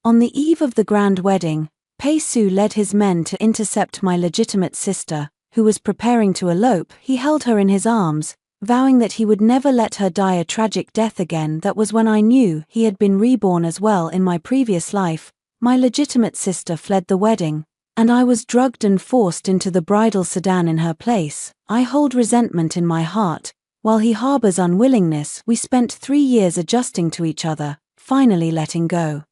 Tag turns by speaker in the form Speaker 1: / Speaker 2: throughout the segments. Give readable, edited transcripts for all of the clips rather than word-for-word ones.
Speaker 1: On the eve of the grand wedding, Pei-su led his men to intercept my legitimate sister, who was preparing to elope. He held her in his arms, vowing that he would never let her die a tragic death again. That was when I knew he had been reborn as well in my previous life. My legitimate sister fled the wedding, and I was drugged and forced into the bridal sedan in her place. I hold resentment in my heart, while he harbors unwillingness. We spent 3 years adjusting to each other, finally letting go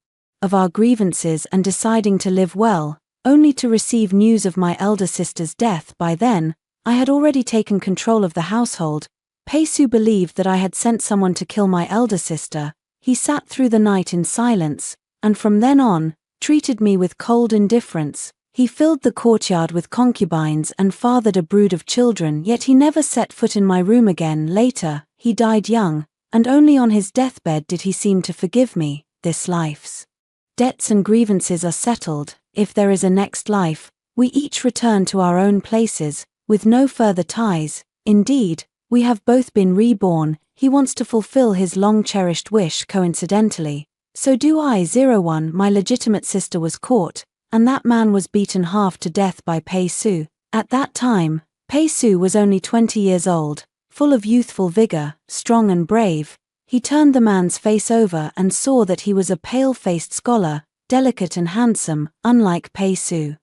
Speaker 1: of our grievances and deciding to live well, only to receive news of my elder sister's death. By then, I had already taken control of the household. Pei-su believed that I had sent someone to kill my elder sister. He sat through the night in silence, and from then on, treated me with cold indifference. He filled the courtyard with concubines and fathered a brood of children, yet he never set foot in my room again. Later, he died young, and only on his deathbed did he seem to forgive me. This life's debts and grievances are settled. If there is a next life, we each return to our own places, with no further ties. Indeed, we have both been reborn. He wants to fulfill his long-cherished wish. Coincidentally, so do I. 01 My legitimate sister was caught, and that man was beaten half to death by Pei-su. At that time, Pei-su was only 20 years old, full of youthful vigor, strong and brave. He turned the man's face over and saw that he was a pale-faced scholar, delicate and handsome, unlike Pei-su,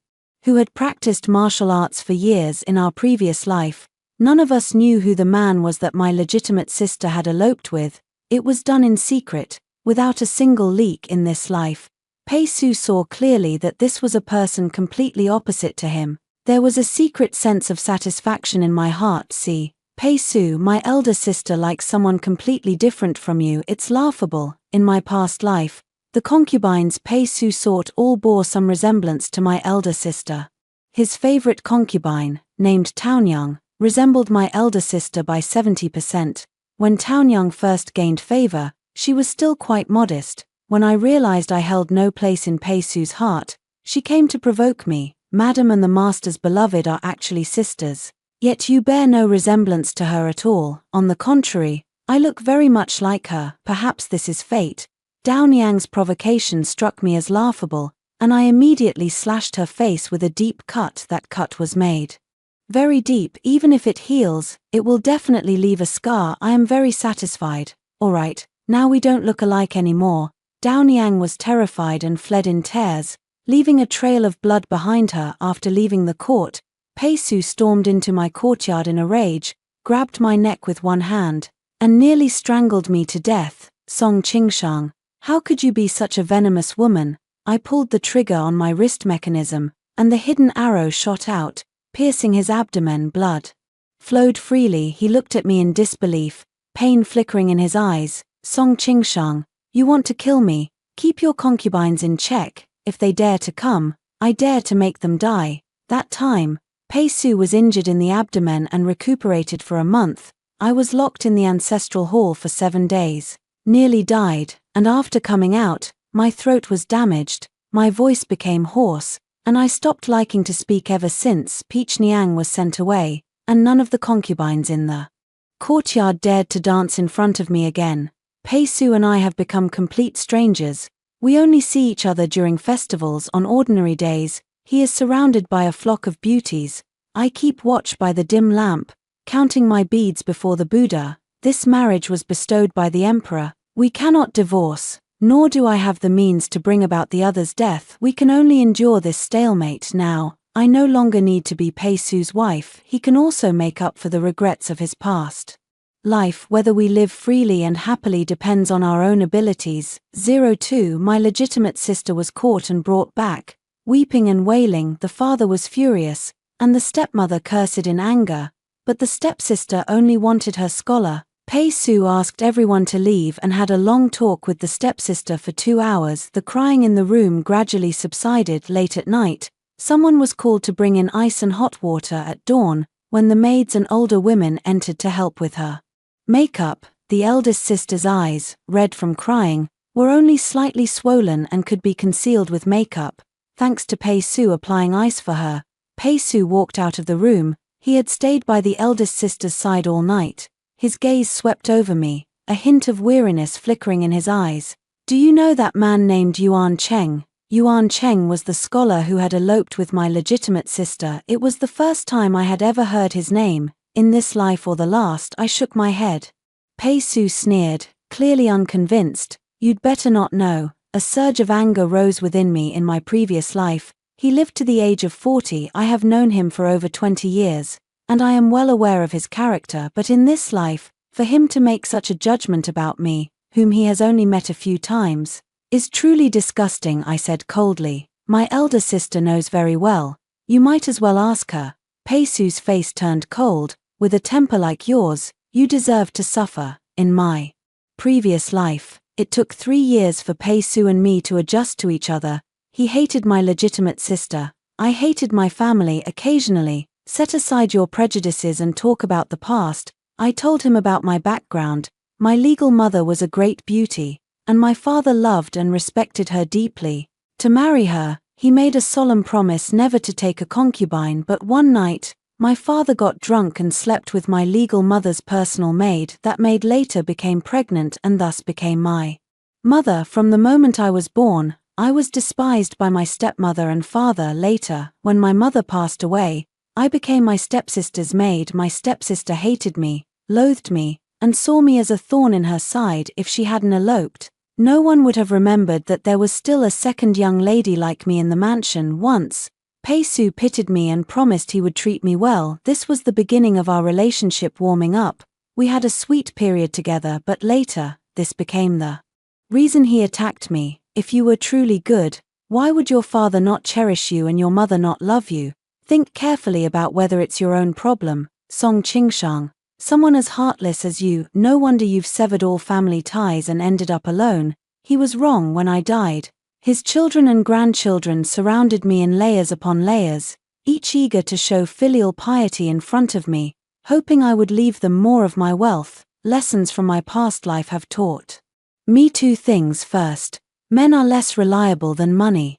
Speaker 1: who had practiced martial arts for years in our previous life. None of us knew who the man was that my legitimate sister had eloped with. It was done in secret, without a single leak in this life. Pei-su saw clearly that this was a person completely opposite to him. There was a secret sense of satisfaction in my heart. See, Pei-su, my elder sister likes someone completely different from you. It's laughable. In my past life, the concubines Pei-su sought all bore some resemblance to my elder sister. His favorite concubine, named Taonyang, resembled my elder sister by 70%. When Taonyang first gained favor, she was still quite modest. When I realized I held no place in Pei-su's heart, she came to provoke me. Madam and the master's beloved are actually sisters. Yet you bear no resemblance to her at all. On the contrary, I look very much like her. Perhaps this is fate. Taonyang's provocation struck me as laughable, and I immediately slashed her face with a deep cut. That cut was made very deep. Even if it heals, it will definitely leave a scar. I am very satisfied. Alright, now we don't look alike anymore. Taonyang was terrified and fled in tears, leaving a trail of blood behind her. After leaving the court, Pei-su stormed into my courtyard in a rage, grabbed my neck with one hand, and nearly strangled me to death. Song Qingshang, how could you be such a venomous woman? I pulled the trigger on my wrist mechanism, and the hidden arrow shot out, piercing his abdomen. Blood flowed freely. He looked at me in disbelief, pain flickering in his eyes. Song Qingshang, you want to kill me? Keep your concubines in check. If they dare to come, I dare to make them die. That time, Pei-su was injured in the abdomen and recuperated for a month. I was locked in the ancestral hall for 7 days, nearly died, and after coming out, my throat was damaged, my voice became hoarse, and I stopped liking to speak ever since. Peach Niang was sent away, and none of the concubines in the courtyard dared to dance in front of me again. Pei-su and I have become complete strangers. We only see each other during festivals. On ordinary days, he is surrounded by a flock of beauties. I keep watch by the dim lamp, counting my beads before the Buddha. This marriage was bestowed by the emperor. We cannot divorce, nor do I have the means to bring about the other's death. We can only endure this stalemate. Now, I no longer need to be Pei-su's wife. He can also make up for the regrets of his past life. Whether we live freely and happily depends on our own abilities. 02 My legitimate sister was caught and brought back. Weeping and wailing, the father was furious, and the stepmother cursed in anger, but the stepsister only wanted her scholar. Pei-su asked everyone to leave and had a long talk with the stepsister for 2 hours. The crying in the room gradually subsided. Late at night, someone was called to bring in ice and hot water at dawn, when the maids and older women entered to help with her makeup. The eldest sister's eyes, red from crying, were only slightly swollen and could be concealed with makeup, thanks to Pei-su applying ice for her. Pei-su walked out of the room. He had stayed by the eldest sister's side all night. His gaze swept over me, a hint of weariness flickering in his eyes. Do you know that man named Yuan Cheng? Yuan Cheng was the scholar who had eloped with my legitimate sister. It was the first time I had ever heard his name. In this life or the last, I shook my head. Pei Su sneered, clearly unconvinced. You'd better not know. A surge of anger rose within me. In my previous life, he lived to the age of 40. I have known him for over 20 years, and I am well aware of his character. But in this life, for him to make such a judgment about me, whom he has only met a few times, is truly disgusting, I said coldly. My elder sister knows very well. You might as well ask her. Pei Su's face turned cold. With a temper like yours, you deserve to suffer. In my previous life, it took 3 years for Pei Su and me to adjust to each other. He hated my legitimate sister. I hated my family. Occasionally, set aside your prejudices and talk about the past. I told him about my background. My legal mother was a great beauty, and my father loved and respected her deeply. To marry her, he made a solemn promise never to take a concubine. But one night, my father got drunk and slept with my legal mother's personal maid. That maid later became pregnant and thus became my mother. From the moment I was born, I was despised by my stepmother and father. Later, when my mother passed away, I became my stepsister's maid. My stepsister hated me, loathed me, and saw me as a thorn in her side. If she hadn't eloped, no one would have remembered that there was still a second young lady like me in the mansion. Once, Pei Su pitied me and promised he would treat me well. This was the beginning of our relationship warming up. We had a sweet period together, but later, this became the reason he attacked me. If you were truly good, why would your father not cherish you and your mother not love you? Think carefully about whether it's your own problem. Song Qingshang. Someone as heartless as you, no wonder you've severed all family ties and ended up alone. He was wrong when I died. His children and grandchildren surrounded me in layers upon layers, each eager to show filial piety in front of me, hoping I would leave them more of my wealth. Lessons from my past life have taught me 2 things. First, men are less reliable than money.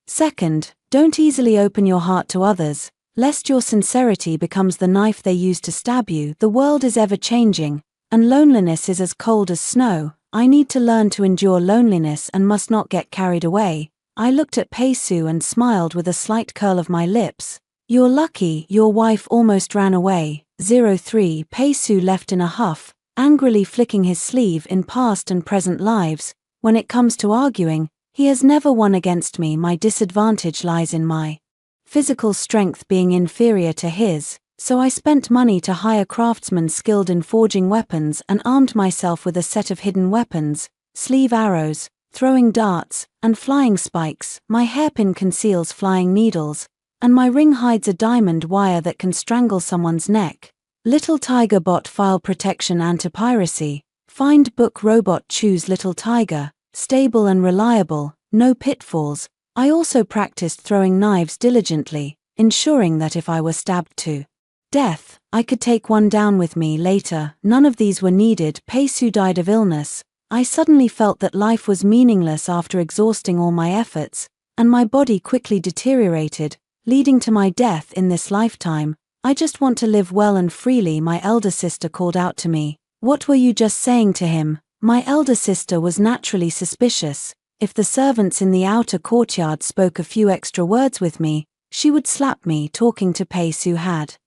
Speaker 1: Second, don't easily open your heart to others, lest your sincerity becomes the knife they use to stab you. The world is ever changing, and loneliness is as cold as snow. I need to learn to endure loneliness and must not get carried away. I looked at Pei Su and smiled with a slight curl of my lips. You're lucky your wife almost ran away. 03 Pei Su left in a huff, angrily flicking his sleeve. In past and present lives, when it comes to arguing, he has never won against me. My disadvantage lies in my physical strength being inferior to his. So I spent money to hire craftsmen skilled in forging weapons and armed myself with a set of hidden weapons, sleeve arrows, throwing darts, and flying spikes. My hairpin conceals flying needles, and my ring hides a diamond wire that can strangle someone's neck. Little Tiger Bot File Protection Anti-Piracy. Find book Robot Choose Little Tiger, stable and reliable, no pitfalls. I also practiced throwing knives diligently, ensuring that if I were stabbed to death, I could take one down with me later. None of these were needed. Pei Su died of illness. I suddenly felt that life was meaningless after exhausting all my efforts, and my body quickly deteriorated, leading to my death in this lifetime. I just want to live well and freely. My elder sister called out to me. What were you just saying to him? My elder sister was naturally suspicious. If the servants in the outer courtyard spoke a few extra words with me, she would slap me. Talking to Pei Su had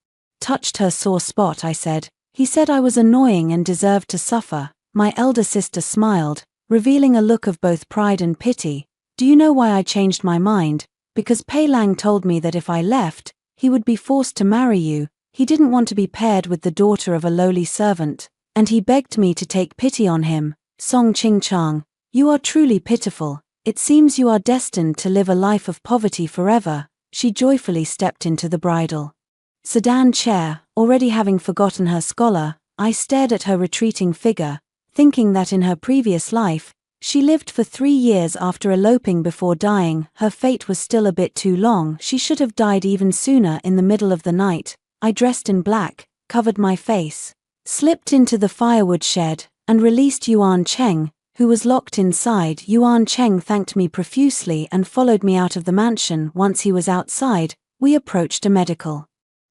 Speaker 1: touched her sore spot, I said. He said I was annoying and deserved to suffer. My elder sister smiled, revealing a look of both pride and pity. Do you know why I changed my mind? Because Pei Lang told me that if I left, he would be forced to marry you. He didn't want to be paired with the daughter of a lowly servant, and he begged me to take pity on him. Song Qingchang, you are truly pitiful. It seems you are destined to live a life of poverty forever. She joyfully stepped into the bridal sedan chair. Already having forgotten her scholar, I stared at her retreating figure, thinking that in her previous life, she lived for 3 years after eloping before dying. Her fate was still a bit too long. She should have died even sooner. In the middle of the night, I dressed in black, covered my face, slipped into the firewood shed, and released Yuan Cheng, who was locked inside. Yuan Cheng thanked me profusely and followed me out of the mansion. Once he was outside, we approached a medical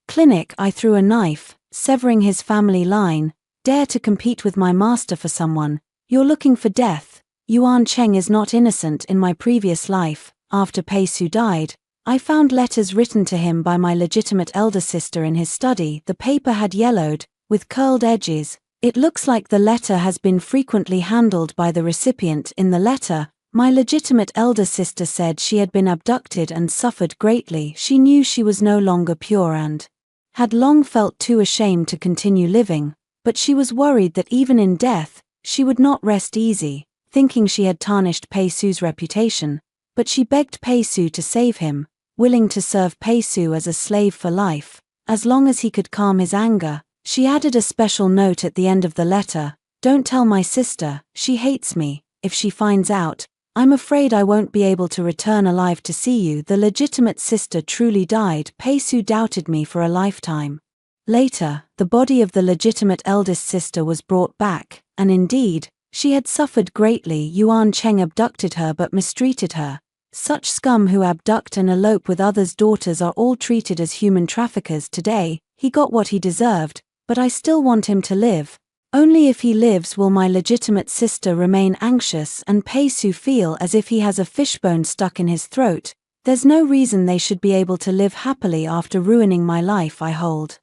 Speaker 1: clinic. I threw a knife, severing his family line. Dare to compete with my master for someone? You're looking for death. Yuan Cheng is not innocent. In my previous life, after Pei Su died, I found letters written to him by my legitimate elder sister in his study. The paper had yellowed, with curled edges. It looks like the letter has been frequently handled by the recipient. In the letter, my legitimate elder sister said she had been abducted and suffered greatly. She knew she was no longer pure and had long felt too ashamed to continue living, but she was worried that even in death, she would not rest easy, thinking she had tarnished Pei Su's reputation. But she begged Pei Su to save him, willing to serve Pei Su as a slave for life, as long as he could calm his anger. She added a special note at the end of the letter: "Don't tell my sister, she hates me. If she finds out, I'm afraid I won't be able to return alive to see you." The legitimate sister truly died. Pei Su doubted me for a lifetime. Later, the body of the legitimate eldest sister was brought back, and indeed, she had suffered greatly. Yuan Cheng abducted her but mistreated her. Such scum who abduct and elope with others' daughters are all treated as human traffickers today. He got what he deserved, but I still want him to live. Only if he lives will my legitimate sister remain anxious and Pei Su feel as if he has a fishbone stuck in his throat. There's no reason they should be able to live happily after ruining my life. I hold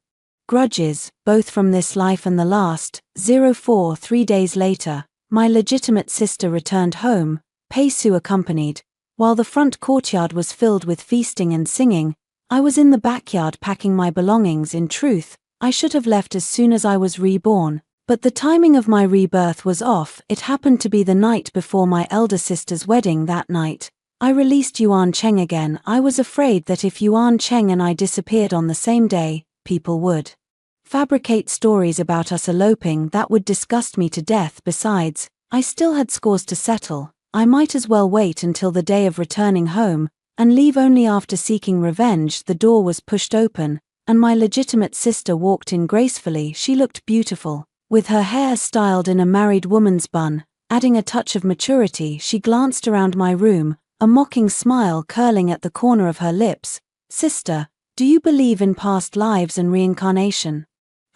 Speaker 1: grudges, both from this life and the last. 04 3 days later, my legitimate sister returned home, Pei Su accompanied. While the front courtyard was filled with feasting and singing, I was in the backyard packing my belongings. In truth, I should have left as soon as I was reborn, but the timing of my rebirth was off. It happened to be the night before my elder sister's wedding. That night, I released Yuan Cheng again. I was afraid that if Yuan Cheng and I disappeared on the same day, people would fabricate stories about us eloping that would disgust me to death. Besides, I still had scores to settle. I might as well wait until the day of returning home, and leave only after seeking revenge. The door was pushed open, and my legitimate sister walked in gracefully. She looked beautiful, with her hair styled in a married woman's bun, adding a touch of maturity. She glanced around my room, a mocking smile curling at the corner of her lips. "Sister, do you believe in past lives and reincarnation?"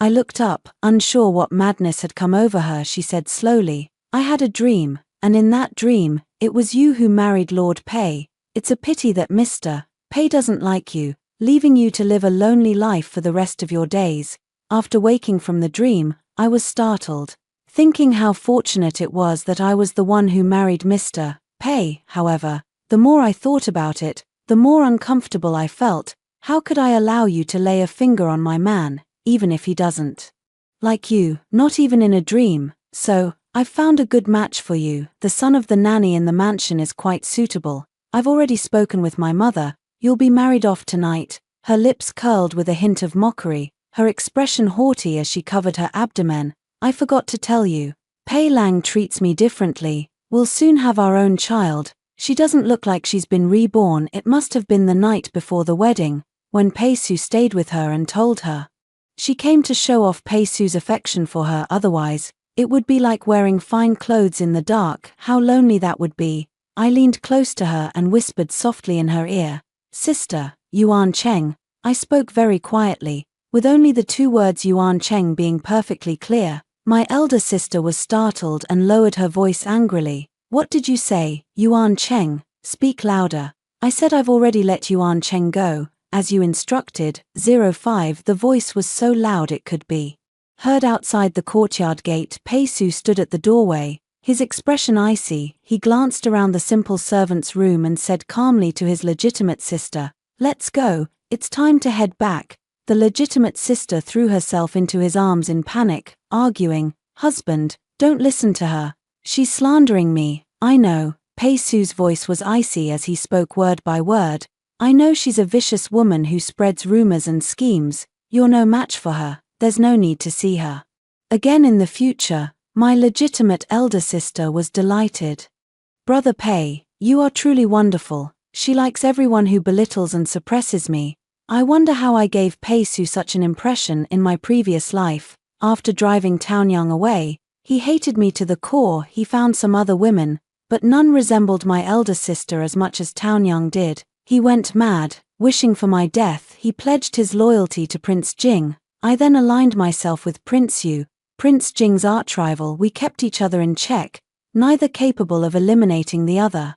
Speaker 1: I looked up, unsure what madness had come over her. She said slowly, "I had a dream, and in that dream, it was you who married Lord Pei. It's a pity that Mr. Pei doesn't like you, leaving you to live a lonely life for the rest of your days." After waking from the dream, I was startled, thinking how fortunate it was that I was the one who married Mr. Pei. However, the more I thought about it, the more uncomfortable I felt. How could I allow you to lay a finger on my man, even if he doesn't like you, not even in a dream? So, I've found a good match for you. The son of the nanny in the mansion is quite suitable. I've already spoken with my mother. You'll be married off tonight." Her lips curled with a hint of mockery, her expression haughty as she covered her abdomen. "I forgot to tell you. Pei Lang treats me differently. We'll soon have our own child. She doesn't look like she's been reborn." It must have been the night before the wedding, when Pei Su stayed with her and told her she came to show off Pei Su's affection for her. Otherwise, it would be like wearing fine clothes in the dark. How lonely that would be. I leaned close to her and whispered softly in her ear, "Sister, Yuan Cheng." I spoke very quietly, with only the two words Yuan Cheng being perfectly clear. My elder sister was startled and lowered her voice angrily. "What did you say, Yuan Cheng? Speak louder." I said, "I've already let Yuan Cheng go, as you instructed." 05 The voice was so loud it could be heard outside the courtyard gate. Pei Su stood at the doorway, his expression icy. He glanced around the simple servant's room and said calmly to his legitimate sister, "Let's go, it's time to head back." The legitimate sister threw herself into his arms in panic, arguing, "Husband, don't listen to her. She's slandering me." "I know." Pei Su's voice was icy as he spoke word by word. "I know she's a vicious woman who spreads rumors and schemes. You're no match for her. There's no need to see her again in the future." My legitimate elder sister was delighted. "Brother Pei, you are truly wonderful." She likes everyone who belittles and suppresses me. I wonder how I gave Pei Su such an impression in my previous life. After driving Taoyang away, he hated me to the core. He found some other women, but none resembled my elder sister as much as Taoyang did. He went mad, wishing for my death. He pledged his loyalty to Prince Jing. I then aligned myself with Prince Yu, Prince Jing's archrival. We kept each other in check, neither capable of eliminating the other.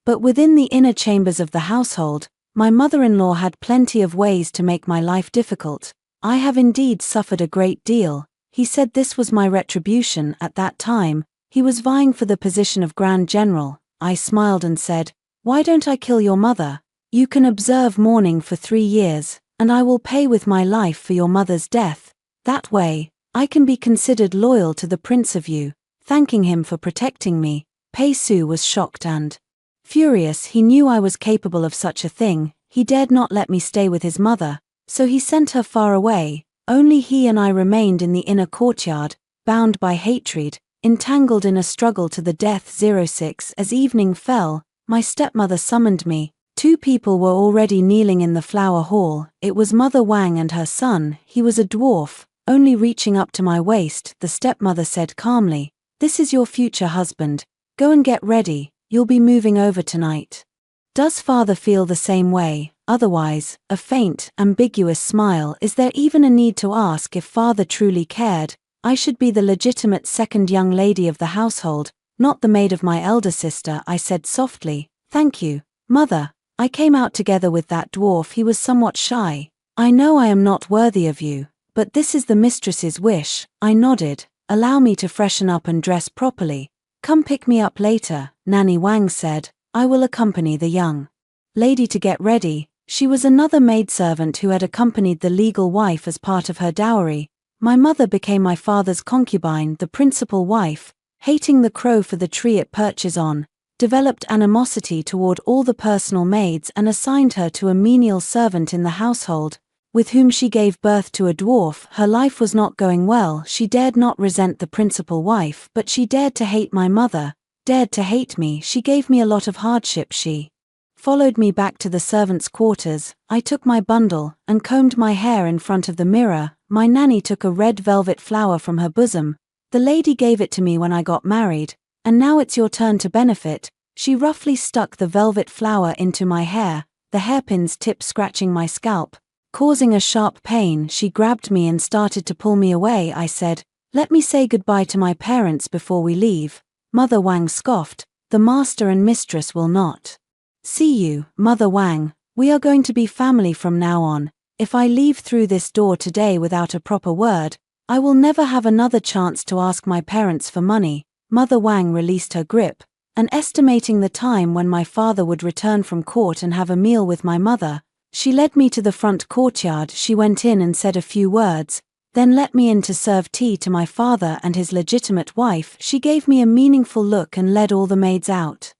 Speaker 1: But within the inner chambers of the household, my mother-in-law had plenty of ways to make my life difficult. I have indeed suffered a great deal. He said this was my retribution. At that time, he was vying for the position of Grand General. I smiled and said, "Why don't I kill your mother? You can observe mourning for 3 years, and I will pay with my life for your mother's death. That way, I can be considered loyal to the prince of you." Thanking him for protecting me, Pei Su was shocked and furious. He knew I was capable of such a thing. He dared not let me stay with his mother, so he sent her far away. Only he and I remained in the inner courtyard, bound by hatred, entangled in a struggle to the death. 06 As evening fell, my stepmother summoned me. 2 people were already kneeling in the flower hall. It was Mother Wang and her son. He was a dwarf, only reaching up to my waist. The stepmother said calmly, "This is your future husband. Go and get ready, you'll be moving over tonight." Does father feel the same way? Otherwise, a faint, ambiguous smile. Is there even a need to ask if father truly cared? I should be the legitimate second young lady of the household, not the maid of my elder sister. I said softly, "Thank you, mother. I came out together with that dwarf. He was somewhat shy. I know I am not worthy of you, but this is the mistress's wish." I nodded. "Allow me to freshen up and dress properly. Come pick me up later," Nanny Wang said. "I will accompany the young lady to get ready." She was another maidservant who had accompanied the legal wife as part of her dowry. My mother became my father's concubine. The principal wife, hating the crow for the tree it perches on, developed animosity toward all the personal maids and assigned her to a menial servant in the household, with whom she gave birth to a dwarf. Her life was not going well. She dared not resent the principal wife, but she dared to hate my mother, dared to hate me. She gave me a lot of hardship. She followed me back to the servants' quarters. I took my bundle and combed my hair in front of the mirror. My nanny took a red velvet flower from her bosom. "The lady gave it to me when I got married, and now it's your turn to benefit." She roughly stuck the velvet flower into my hair, the hairpin's tip scratching my scalp, causing a sharp pain. She grabbed me and started to pull me away. I said, "Let me say goodbye to my parents before we leave." Mother Wang scoffed, "The master and mistress will not see you." "Mother Wang, we are going to be family from now on. If I leave through this door today without a proper word, I will never have another chance to ask my parents for money." Mother Wang released her grip, and estimating the time when my father would return from court and have a meal with my mother, she led me to the front courtyard. She went in and said a few words, then let me in to serve tea to my father and his legitimate wife. She gave me a meaningful look and led all the maids out,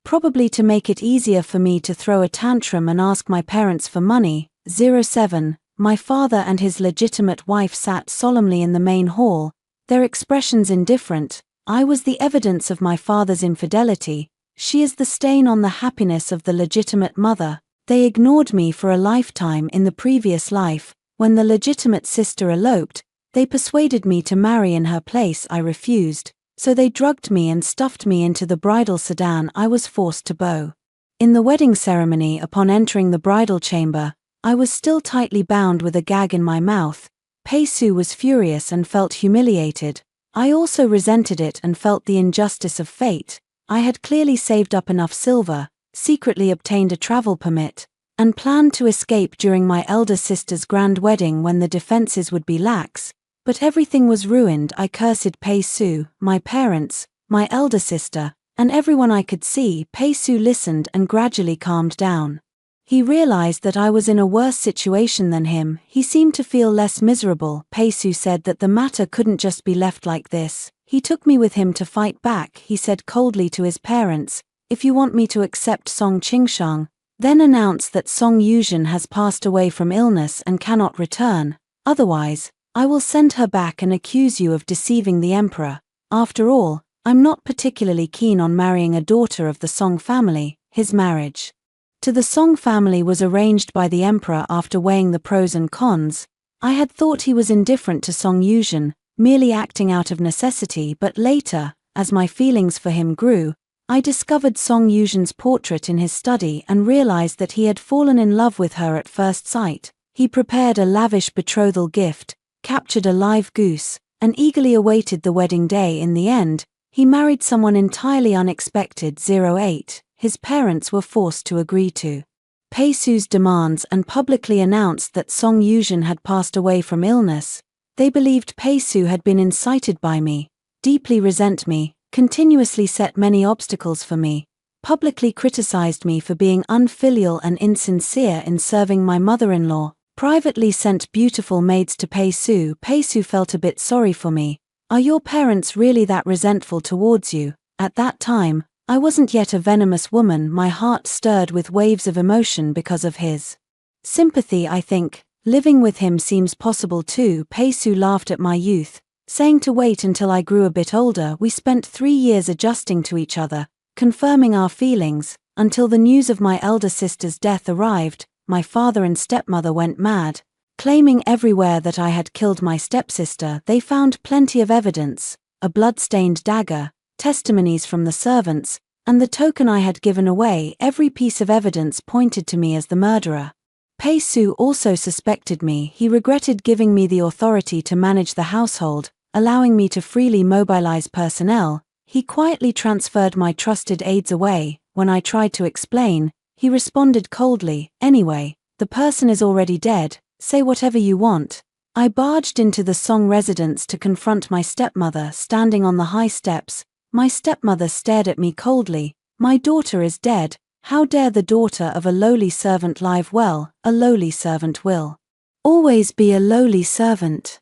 Speaker 1: probably to make it easier for me to throw a tantrum and ask my parents for money. 07 My father and his legitimate wife sat solemnly in the main hall, their expressions indifferent. I was the evidence of my father's infidelity. She is the stain on the happiness of the legitimate mother. They ignored me for a lifetime. In the previous life, when the legitimate sister eloped, they persuaded me to marry in her place. I refused, so they drugged me and stuffed me into the bridal sedan I was forced to bow. In the wedding ceremony, upon entering the bridal chamber, I was still tightly bound with a gag in my mouth. Pei Su was furious and felt humiliated. I also resented it and felt the injustice of fate. I had clearly saved up enough silver, secretly obtained a travel permit, and planned to escape during my elder sister's grand wedding when the defenses would be lax, but everything was ruined. I cursed Pei Su, my parents, my elder sister, and everyone I could see. Pei Su listened and gradually calmed down. He realized that I was in a worse situation than him. He seemed to feel less miserable. Pei Su said that the matter couldn't just be left like this. He took me with him to fight back. He said coldly to his parents, "If you want me to accept Song Qingshang, then announce that Song Yuzhen has passed away from illness and cannot return. Otherwise, I will send her back and accuse you of deceiving the emperor. After all, I'm not particularly keen on marrying a daughter of the Song family." His marriage to the Song family was arranged by the emperor after weighing the pros and cons. I had thought he was indifferent to Song Yuzhen, merely acting out of necessity, but later, as my feelings for him grew, I discovered Song Yuzhen's portrait in his study and realized that he had fallen in love with her at first sight. He prepared a lavish betrothal gift, captured a live goose, and eagerly awaited the wedding day. In the end, He married someone entirely unexpected. 08. His parents were forced to agree to Pei-su's demands and publicly announced that Song Yuzhen had passed away from illness. They believed Pei-su had been incited by me, deeply resent me, continuously set many obstacles for me, publicly criticized me for being unfilial and insincere in serving my mother-in-law, privately sent beautiful maids to Pei-su. Pei-su felt a bit sorry for me. Are your parents really that resentful towards you? At that time, I wasn't yet a venomous woman. My heart stirred with waves of emotion because of his sympathy. I think living with him seems possible too. Pei-su laughed at my youth, saying to wait until I grew a bit older. We spent 3 years adjusting to each other, confirming our feelings, until the news of my elder sister's death arrived. My father and stepmother went mad, claiming everywhere that I had killed my stepsister. They found plenty of evidence, a blood-stained dagger, testimonies from the servants, and the token I had given away. Every piece of evidence pointed to me as the murderer. Pei-su also suspected me. He regretted giving me the authority to manage the household, allowing me to freely mobilize personnel. He quietly transferred my trusted aides away. When I tried to explain, he responded coldly, "Anyway, the person is already dead, say whatever you want." I barged into the Song residence to confront my stepmother standing on the high steps. My stepmother stared at me coldly. "My daughter is dead. How dare the daughter of a lowly servant live well? A lowly servant will always be a lowly servant.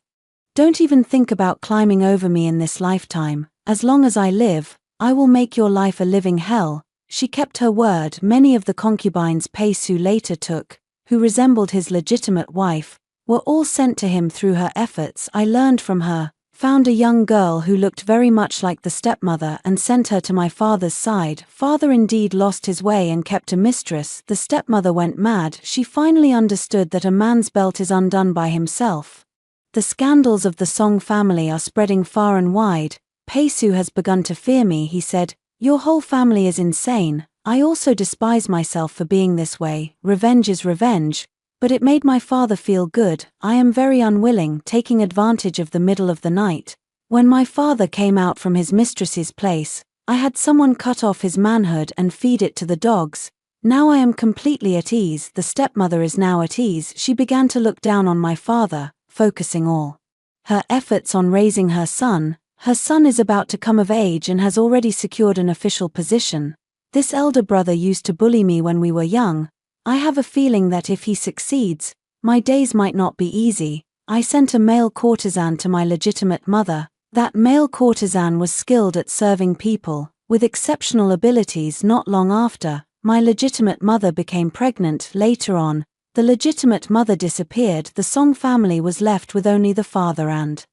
Speaker 1: Don't even think about climbing over me in this lifetime. As long as I live, I will make your life a living hell." She kept her word. Many of the concubines Pei-su later took, who resembled his legitimate wife, were all sent to him through her efforts. I learned from her, found a young girl who looked very much like the stepmother and sent her to my father's side. Father indeed lost his way and kept a mistress. The stepmother went mad. She finally understood that a man's belt is undone by himself. The scandals of the Song family are spreading far and wide. Pei-su has begun to fear me. He said, "Your whole family is insane." I also despise myself for being this way. Revenge is revenge, but it made my father feel good. I am very unwilling, taking advantage of the middle of the night. When my father came out from his mistress's place, I had someone cut off his manhood and feed it to the dogs. Now I am completely at ease. The stepmother is now at ease. She began to look down on my father, focusing all her efforts on raising her son. Her son is about to come of age and has already secured an official position. This elder brother used to bully me when we were young. I have a feeling that if he succeeds, my days might not be easy. I sent a male courtesan to my legitimate mother. That male courtesan was skilled at serving people, with exceptional abilities. Not long after, my legitimate mother became pregnant. Later on, the legitimate mother disappeared. The Song family was left with only the father and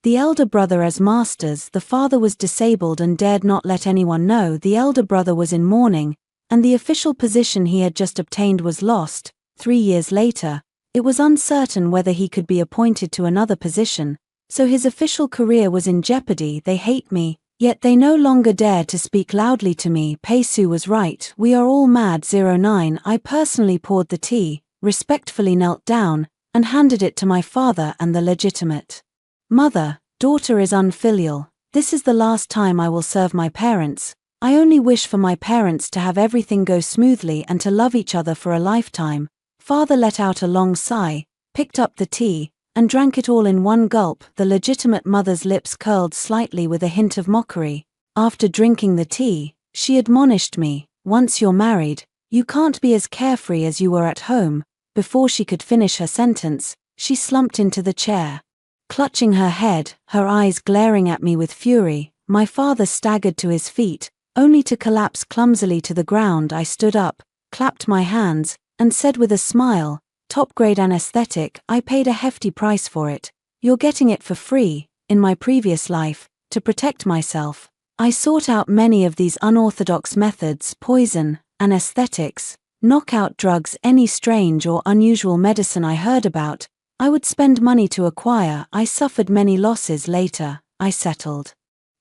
Speaker 1: the elder brother as masters. The father was disabled and dared not let anyone know. The elder brother was in mourning, and the official position he had just obtained was lost. 3 years later, it was uncertain whether he could be appointed to another position, so his official career was in jeopardy. They hate me, yet they no longer dare to speak loudly to me. Pei-su was right. We are all mad. 09. I personally poured the tea, respectfully knelt down, and handed it to my father and the legitimate mother. Daughter is unfilial. This is the last time I will serve my parents. I only wish for my parents to have everything go smoothly and to love each other for a lifetime. Father let out a long sigh, picked up the tea, and drank it all in one gulp. The legitimate mother's lips curled slightly with a hint of mockery. After drinking the tea, she admonished me, "Once you're married, you can't be as carefree as you were at home." Before she could finish her sentence, she slumped into the chair, clutching her head, her eyes glaring at me with fury. My father staggered to his feet, only to collapse clumsily to the ground. I stood up, clapped my hands, and said with a smile, "Top-grade anesthetic, I paid a hefty price for it. You're getting it for free." In my previous life, to protect myself, I sought out many of these unorthodox methods: poison, anesthetics, knockout drugs, any strange or unusual medicine I heard about, I would spend money to acquire. I suffered many losses. Later, I settled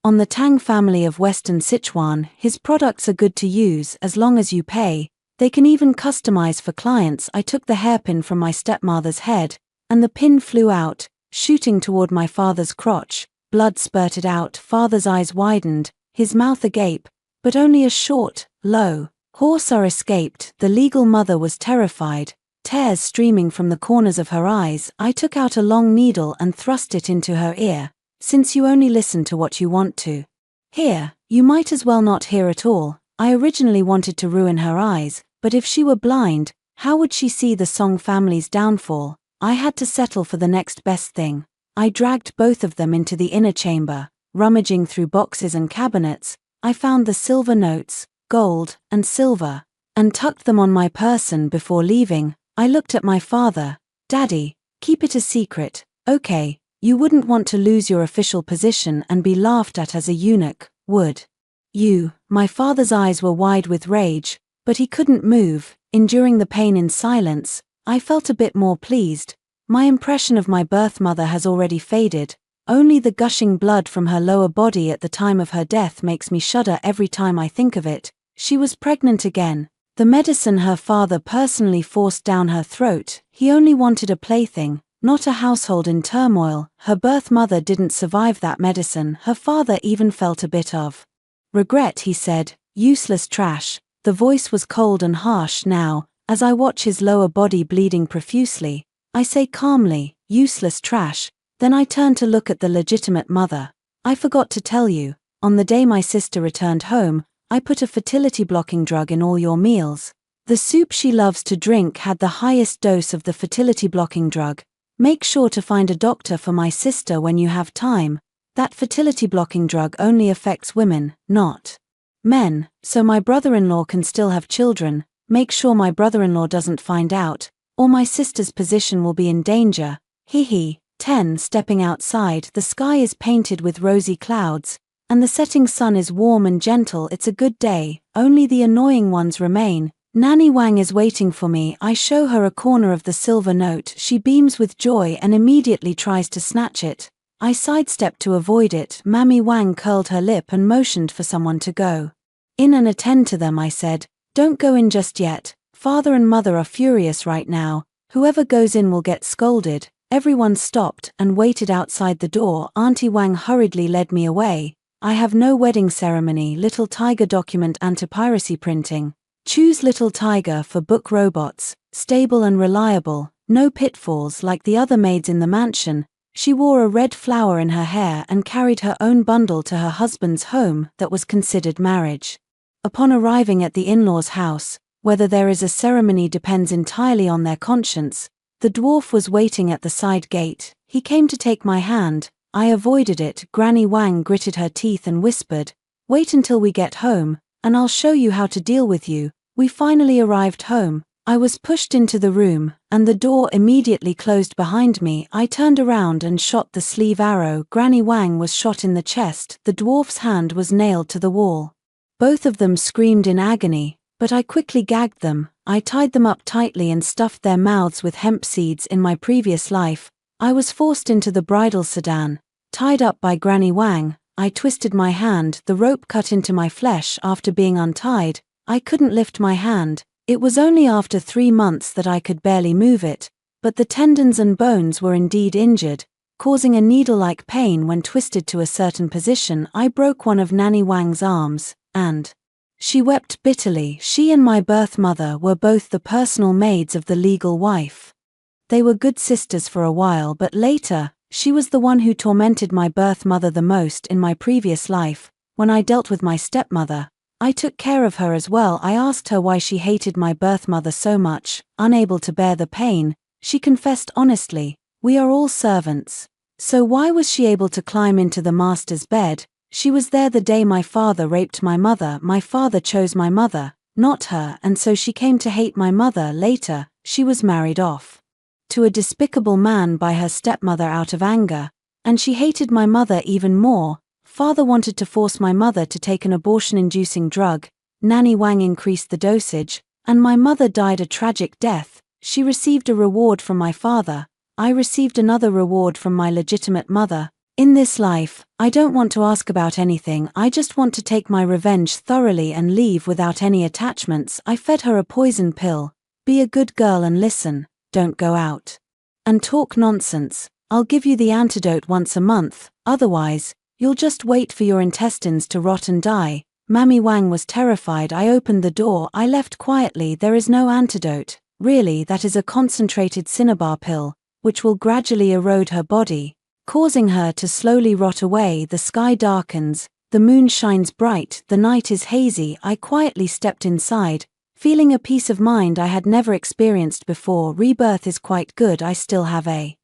Speaker 1: on the Tang family of Western Sichuan. His products are good to use as long as you pay. They can even customize for clients. I took the hairpin from my stepmother's head, and the pin flew out, shooting toward my father's crotch. Blood spurted out. Father's eyes widened, his mouth agape, but only a short, low "Horsar" escaped. The legal mother was terrified, tears streaming from the corners of her eyes. I took out a long needle and thrust it into her ear. "Since you only listen to what you want to hear, you might as well not hear at all." I originally wanted to ruin her eyes, but if she were blind, how would she see the Song family's downfall? I had to settle for the next best thing. I dragged both of them into the inner chamber. Rummaging through boxes and cabinets, I found the silver notes, gold and silver, and tucked them on my person. Before leaving, I looked at my father. "Daddy, keep it a secret, okay? You wouldn't want to lose your official position and be laughed at as a eunuch, would you?" My father's eyes were wide with rage, but he couldn't move. Enduring the pain in silence, I felt a bit more pleased. My impression of my birth mother has already faded. Only the gushing blood from her lower body at the time of her death makes me shudder every time I think of it. She was pregnant again. The medicine her father personally forced down her throat. He only wanted a plaything, not a household in turmoil. Her birth mother didn't survive that medicine. Her father even felt a bit of regret. He said, "Useless trash." The voice was cold and harsh now. As I watch his lower body bleeding profusely, I say calmly, "Useless trash." Then I turn to look at the legitimate mother. "I forgot to tell you, on the day my sister returned home, I put a fertility-blocking drug in all your meals. The soup she loves to drink had the highest dose of the fertility-blocking drug. Make sure to find a doctor for my sister when you have time. That fertility-blocking drug only affects women, not men, so my brother-in-law can still have children. Make sure my brother-in-law doesn't find out, or my sister's position will be in danger." Hee. 10. Stepping outside, the sky is painted with rosy clouds, and the setting sun is warm and gentle. It's a good day, only the annoying ones remain. Nanny Wang is waiting for me. I show her a corner of the silver note. She beams with joy and immediately tries to snatch it. I sidestep to avoid it. Mammy Wang curled her lip and motioned for someone to go in and attend to them. I said, "Don't go in just yet. Father and mother are furious right now. Whoever goes in will get scolded." Everyone stopped and waited outside the door. Auntie Wang hurriedly led me away. "I have no wedding ceremony." Little Tiger document anti-piracy printing. Choose Little Tiger for book robots, stable and reliable, no pitfalls like the other maids in the mansion. She wore a red flower in her hair and carried her own bundle to her husband's home that was considered marriage. Upon arriving at the in-laws' house, whether there is a ceremony depends entirely on their conscience. The dwarf was waiting at the side gate. He came to take my hand. I avoided it. Granny Wang gritted her teeth and whispered, "Wait until we get home, and I'll show you how to deal with you." We finally arrived home. I was pushed into the room, and the door immediately closed behind me. I turned around and shot the sleeve arrow. Granny Wang was shot in the chest. The dwarf's hand was nailed to the wall. Both of them screamed in agony, but I quickly gagged them. I tied them up tightly and stuffed their mouths with hemp seeds. In my previous life, I was forced into the bridal sedan, tied up by Granny Wang. I twisted my hand. The rope cut into my flesh. After being untied, I couldn't lift my hand. It was only after 3 months that I could barely move it, but the tendons and bones were indeed injured, causing a needle-like pain when twisted to a certain position. I broke one of Nanny Wang's arms, and she wept bitterly. She and my birth mother were both the personal maids of the legal wife. They were good sisters for a while, but later, she was the one who tormented my birth mother the most in my previous life. When I dealt with my stepmother, I took care of her as well. I asked her why she hated my birth mother so much. Unable to bear the pain, she confessed honestly, "We are all servants." So why was she able to climb into the master's bed? She was there the day my father raped my mother. My father chose my mother, not her, and so she came to hate my mother. Later, she was married off to a despicable man by her stepmother out of anger, and she hated my mother even more. Father wanted to force my mother to take an abortion-inducing drug. Nanny Wang increased the dosage, and my mother died a tragic death. She received a reward from my father. I received another reward from my legitimate mother. In this life, I don't want to ask about anything. I just want to take my revenge thoroughly and leave without any attachments. I fed her a poison pill. "Be a good girl and listen. Don't go out and talk nonsense. I'll give you the antidote once a month, otherwise, You'll just wait for your intestines to rot and die. Mammy Wang was terrified. I opened the door. I left quietly. There is no antidote. Really, that is a concentrated cinnabar pill, which will gradually erode her body, causing her to slowly rot away. The sky darkens, the moon shines bright, the night is hazy. I quietly stepped inside, feeling a peace of mind I had never experienced before. Rebirth is quite good. I still have a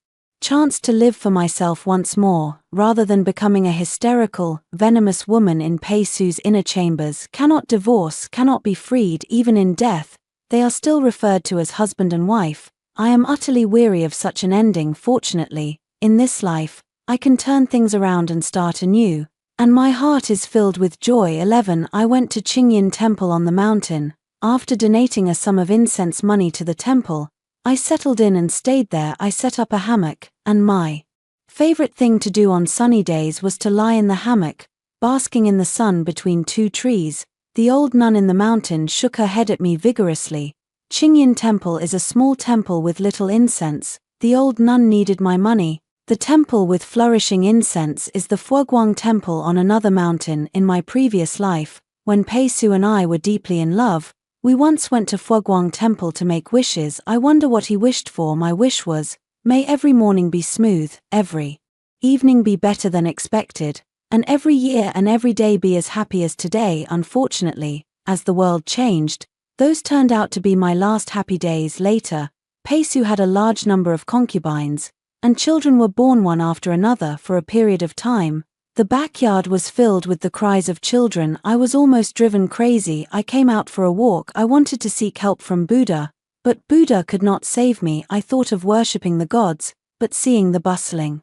Speaker 1: chance to live for myself once more, rather than becoming a hysterical, venomous woman in Pei Su's inner chambers. Cannot divorce, cannot be freed. Even in death, they are still referred to as husband and wife. I am utterly weary of such an ending. Fortunately, in this life, I can turn things around and start anew, and my heart is filled with joy. 11. I went to Qingyin Temple on the mountain. After donating a sum of incense money to the temple, I settled in and stayed there. I set up a hammock, and my favorite thing to do on sunny days was to lie in the hammock, basking in the sun between two trees. The old nun in the mountain shook her head at me vigorously. Qingyin Temple is a small temple with little incense. The old nun needed my money. The temple with flourishing incense is the Fuguang Temple on another mountain. In my previous life, when Pei Su and I were deeply in love, we once went to Fuguang Temple to make wishes. I wonder what he wished for. My wish was, may every morning be smooth, every evening be better than expected, and every year and every day be as happy as today. Unfortunately, as the world changed, those turned out to be my last happy days. Later, Pei Su had a large number of concubines, and children were born one after another for a period of time. The backyard was filled with the cries of children. I was almost driven crazy. I came out for a walk. I wanted to seek help from Buddha, but Buddha could not save me. I thought of worshipping the gods, but seeing the bustling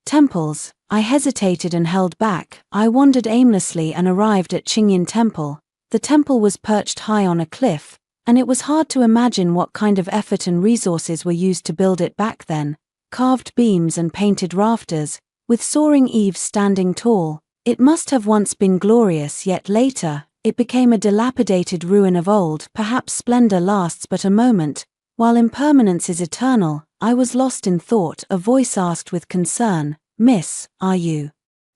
Speaker 1: temples, I hesitated and held back. I wandered aimlessly and arrived at Qingyin Temple. The temple was perched high on a cliff, and it was hard to imagine what kind of effort and resources were used to build it back then. Carved beams and painted rafters, with soaring eaves standing tall. It must have once been glorious, yet later, it became a dilapidated ruin of old. Perhaps splendor lasts but a moment, while impermanence is eternal. I was lost in thought. A voice asked with concern, "Miss, are you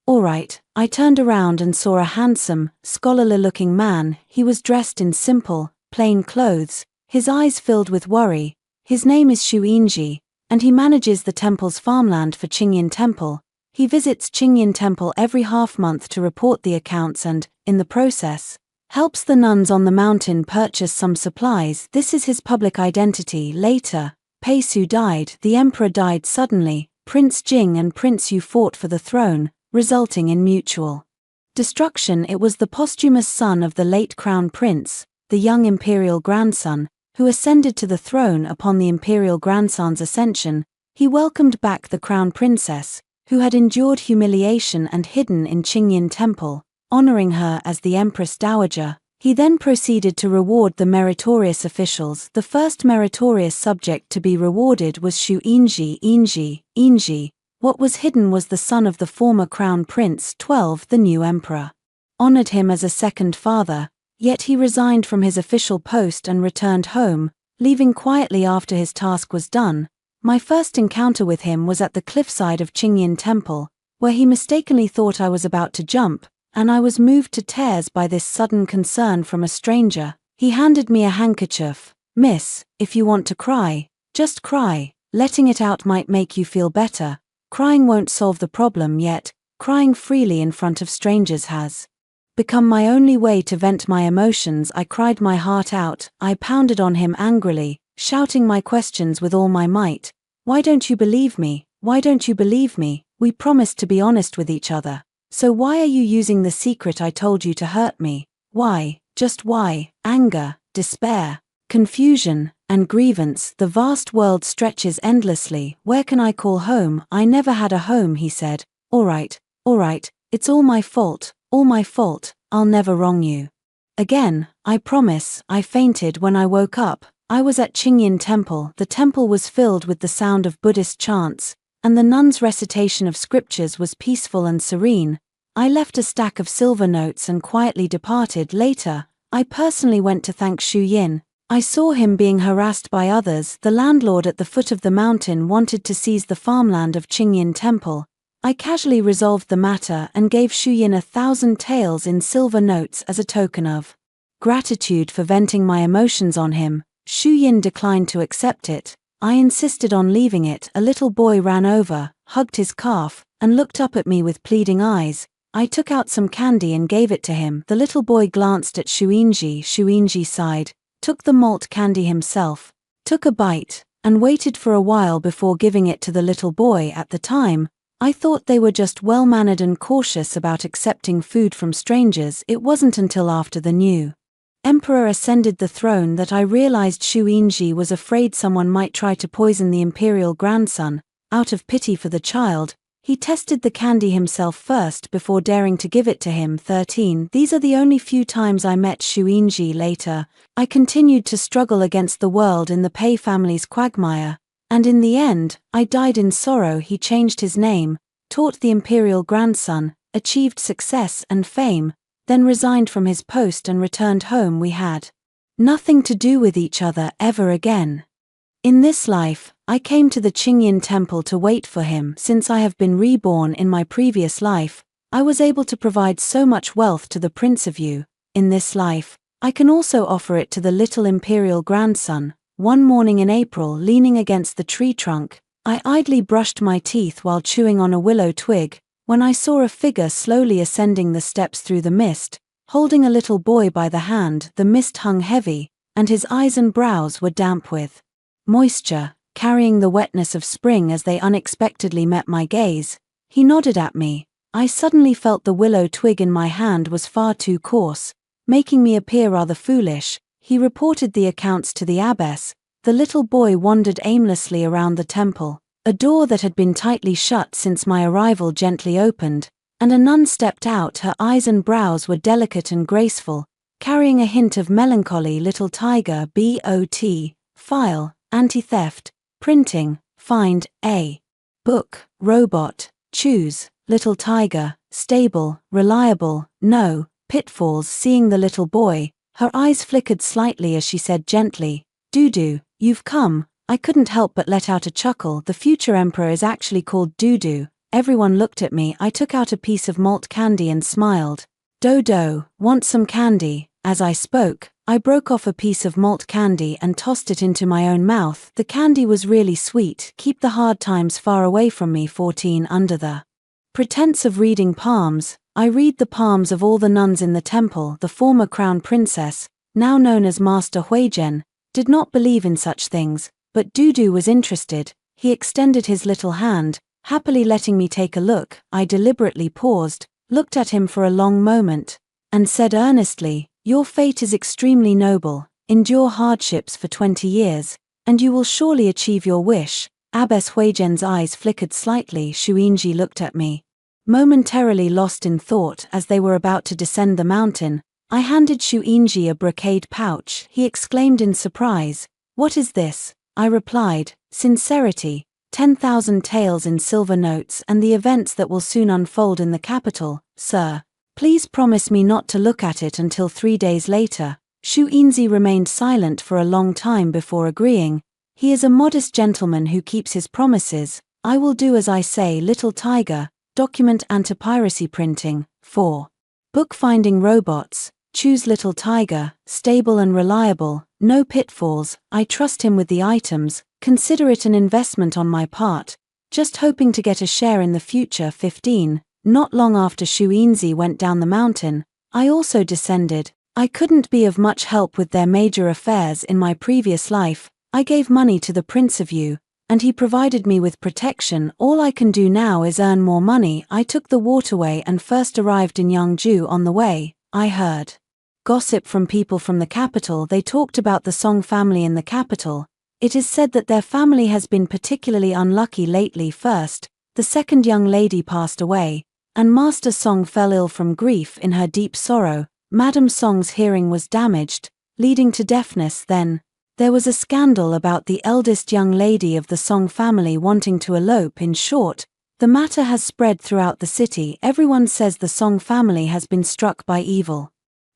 Speaker 1: all right?" I turned around and saw a handsome, scholarly-looking man. He was dressed in simple, plain clothes, his eyes filled with worry. His name is Xu Yinji, and he manages the temple's farmland for Qingyin Temple. He visits Qingyin Temple every half-month to report the accounts and, in the process, helps the nuns on the mountain purchase some supplies. This is his public identity. Later, Pei Su died. The emperor died suddenly. Prince Jing and Prince Yu fought for the throne, resulting in mutual destruction. It was the posthumous son of the late crown prince, the young imperial grandson, who ascended to the throne. Upon the imperial grandson's ascension, he welcomed back the crown princess, who had endured humiliation and hidden in Qingyin Temple, honoring her as the Empress Dowager. He then proceeded to reward the meritorious officials. The first meritorious subject to be rewarded was Xu Yinji. What was hidden was the son of the former crown prince. 12. The new emperor honored him as a second father, yet he resigned from his official post and returned home, leaving quietly after his task was done. My first encounter with him was at the cliffside of Qingyin Temple, where he mistakenly thought I was about to jump, and I was moved to tears by this sudden concern from a stranger. He handed me a handkerchief. "Miss, if you want to cry, just cry. Letting it out might make you feel better. Crying won't solve the problem yet. Crying freely in front of strangers has become my only way to vent my emotions." I cried my heart out. I pounded on him angrily, shouting my questions with all my might. "Why don't you believe me? Why don't you believe me? We promised to be honest with each other. So why are you using the secret I told you to hurt me? Why, just why?" Anger, despair, confusion, and grievance. The vast world stretches endlessly. Where can I call home? I never had a home, he said. All right, it's all my fault, I'll never wrong you again, I promise. I fainted when I woke up. I was at Qingyin Temple. The temple was filled with the sound of Buddhist chants, and the nuns' recitation of scriptures was peaceful and serene. I left a stack of silver notes and quietly departed. Later, I personally went to thank Xu Yin. I saw him being harassed by others. The landlord at the foot of the mountain wanted to seize the farmland of Qingyin Temple. I casually resolved the matter and gave Shu Yin 1,000 taels in silver notes as a token of gratitude for venting my emotions on him. Shu Yin declined to accept it. I insisted on leaving it. A little boy ran over, hugged his calf, and looked up at me with pleading eyes. I took out some candy and gave it to him. The little boy glanced at Shu Yinji. Shu Yinji sighed, took the malt candy himself, took a bite, and waited for a while before giving it to the little boy. At the time, I thought they were just well-mannered and cautious about accepting food from strangers. It wasn't until after the new emperor ascended the throne that I realized Shu Yinji was afraid someone might try to poison the imperial grandson. Out of pity for the child, he tested the candy himself first before daring to give it to him. 13. These are the only few times I met Shu Yinji. Later, I continued to struggle against the world in the Pei family's quagmire, and in the end, I died in sorrow. He changed his name, taught the imperial grandson, achieved success and fame, then resigned from his post and returned home. We had nothing to do with each other ever again. In this life, I came to the Qingyin temple to wait for him. Since I have been reborn in my previous life, I was able to provide so much wealth to the Prince of Yu. In this life, I can also offer it to the little imperial grandson. One morning in April, leaning against the tree trunk, I idly brushed my teeth while chewing on a willow twig, when I saw a figure slowly ascending the steps through the mist, holding a little boy by the hand. The mist hung heavy, and his eyes and brows were damp with moisture, carrying the wetness of spring. As they unexpectedly met my gaze, he nodded at me. I suddenly felt the willow twig in my hand was far too coarse, making me appear rather foolish. He reported the accounts to the abbess. The little boy wandered aimlessly around the temple. A door that had been tightly shut since my arrival gently opened, and a nun stepped out. Her eyes and brows were delicate and graceful, carrying a hint of melancholy. Little tiger. BOT. File. Anti-theft. Printing. Find. A. Book. Robot. Choose. Little tiger. Stable. Reliable. No. Pitfalls. Seeing the little boy, her eyes flickered slightly as she said gently, "Dudu, you've come." I couldn't help but let out a chuckle. The future emperor is actually called Dudu. Everyone looked at me. I took out a piece of malt candy and smiled. "Dodo, want some candy?" As I spoke, I broke off a piece of malt candy and tossed it into my own mouth. The candy was really sweet. Keep the hard times far away from me. 14. Under the pretense of reading palms, I read the palms of all the nuns in the temple. The former crown princess, now known as Master Huizhen, did not believe in such things, but Dudu was interested. He extended his little hand, happily letting me take a look. I deliberately paused, looked at him for a long moment, and said earnestly, "Your fate is extremely noble. Endure hardships for 20 years, and you will surely achieve your wish." Abbess Huizhen's eyes flickered slightly. Shu Yinji looked at me, momentarily lost in thought. As they were about to descend the mountain, I handed Shu Yinji a brocade pouch. He exclaimed in surprise, "What is this?" I replied, "Sincerity, 10,000 taels in silver notes and the events that will soon unfold in the capital, sir. Please promise me not to look at it until 3 days later." Shu Yinji remained silent for a long time before agreeing. He is a modest gentleman who keeps his promises. "I will do as I say." Little tiger. Document anti-piracy printing. 4. Bookfinding robots. Choose little tiger, stable and reliable, no pitfalls. I trust him with the items, consider it an investment on my part, just hoping to get a share in the future. 15. Not long after Shu Yinji went down the mountain, I also descended. I couldn't be of much help with their major affairs in my previous life. I gave money to the Prince of Yu, and he provided me with protection. All I can do now is earn more money. I took the waterway and first arrived in Yangzhou. On the way, I heard gossip from people from the capital. They talked about the Song family in the capital. It is said that their family has been particularly unlucky lately. First, the second young lady passed away, and Master Song fell ill from grief. In her deep sorrow, Madame Song's hearing was damaged, leading to deafness. Then, there was a scandal about the eldest young lady of the Song family wanting to elope. In short, the matter has spread throughout the city. Everyone says the Song family has been struck by evil.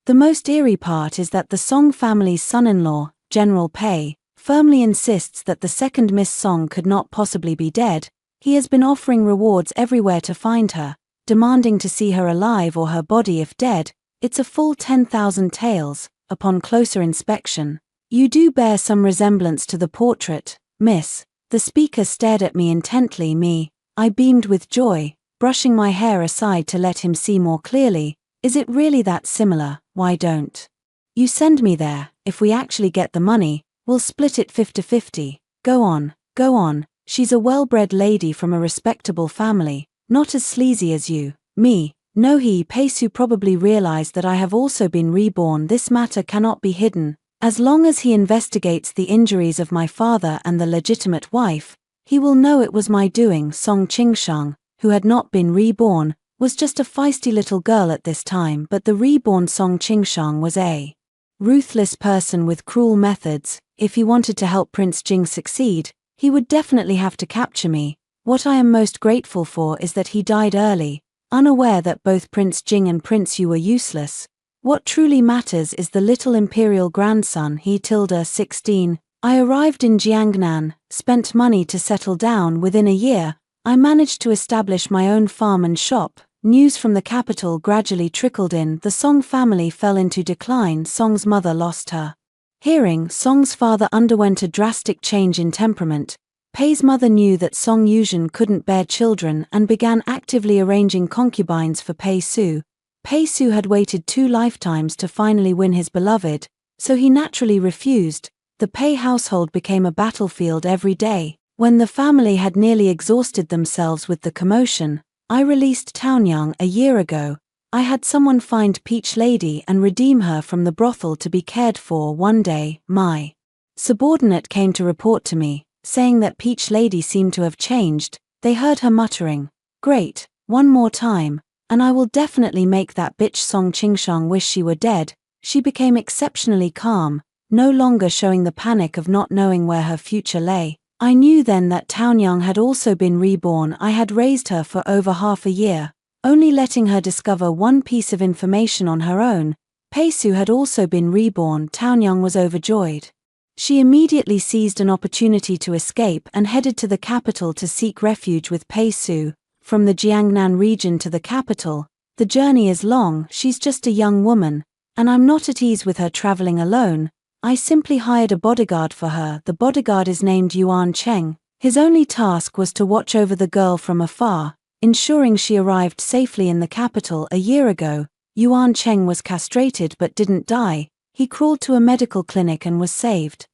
Speaker 1: The most eerie part is that the Song family's son-in-law, General Pei, firmly insists that the second Miss Song could not possibly be dead. He has been offering rewards everywhere to find her, demanding to see her alive or her body if dead. It's a full 10,000 taels. Upon closer inspection, you do bear some resemblance to the portrait, miss. The speaker stared at me intently. I beamed with joy, brushing my hair aside to let him see more clearly. Is it really that similar? Why don't you send me there? If we actually get the money, we'll split it 50-50. Go on. She's a well-bred lady from a respectable family, not as sleazy as you. Me. No, Peisu probably realized that I have also been reborn. This matter cannot be hidden. As long as he investigates the injuries of my father and the legitimate wife, he will know it was my doing. Song Qingshang, who had not been reborn, was just a feisty little girl at this time, but the reborn Song Qingshang was a ruthless person with cruel methods. If he wanted to help Prince Jing succeed, he would definitely have to capture me. What I am most grateful for is that he died early, unaware that both Prince Jing and Prince Yu were useless. What truly matters is the little imperial grandson. 16. I arrived in Jiangnan, spent money to settle down. Within a year, I managed to establish my own farm and shop. News from the capital gradually trickled in. The Song family fell into decline. Song's mother lost her hearing. Song's father underwent a drastic change in temperament. Pei's mother knew that Song Yuzhen couldn't bear children and began actively arranging concubines for Peisu. Peisu had waited 2 lifetimes to finally win his beloved, so he naturally refused. The Pei household became a battlefield every day. When the family had nearly exhausted themselves with the commotion, I released Taonyang a year ago. I had someone find Peach Lady and redeem her from the brothel to be cared for. One day, my subordinate came to report to me, saying that Peach Lady seemed to have changed. They heard her muttering, "Great, one more time, and I will definitely make that bitch Song Qingshang wish she were dead." She became exceptionally calm, no longer showing the panic of not knowing where her future lay. I knew then that Taonyang had also been reborn. I had raised her for over half a year, only letting her discover one piece of information on her own. Peisu had also been reborn. Taonyang was overjoyed. She immediately seized an opportunity to escape and headed to the capital to seek refuge with Peisu. From the Jiangnan region to the capital, the journey is long. She's just a young woman, and I'm not at ease with her traveling alone. I simply hired a bodyguard for her. The bodyguard is named Yuan Cheng. His only task was to watch over the girl from afar, ensuring she arrived safely in the capital. A year ago, Yuan Cheng was castrated but didn't die. He crawled to a medical clinic and was saved.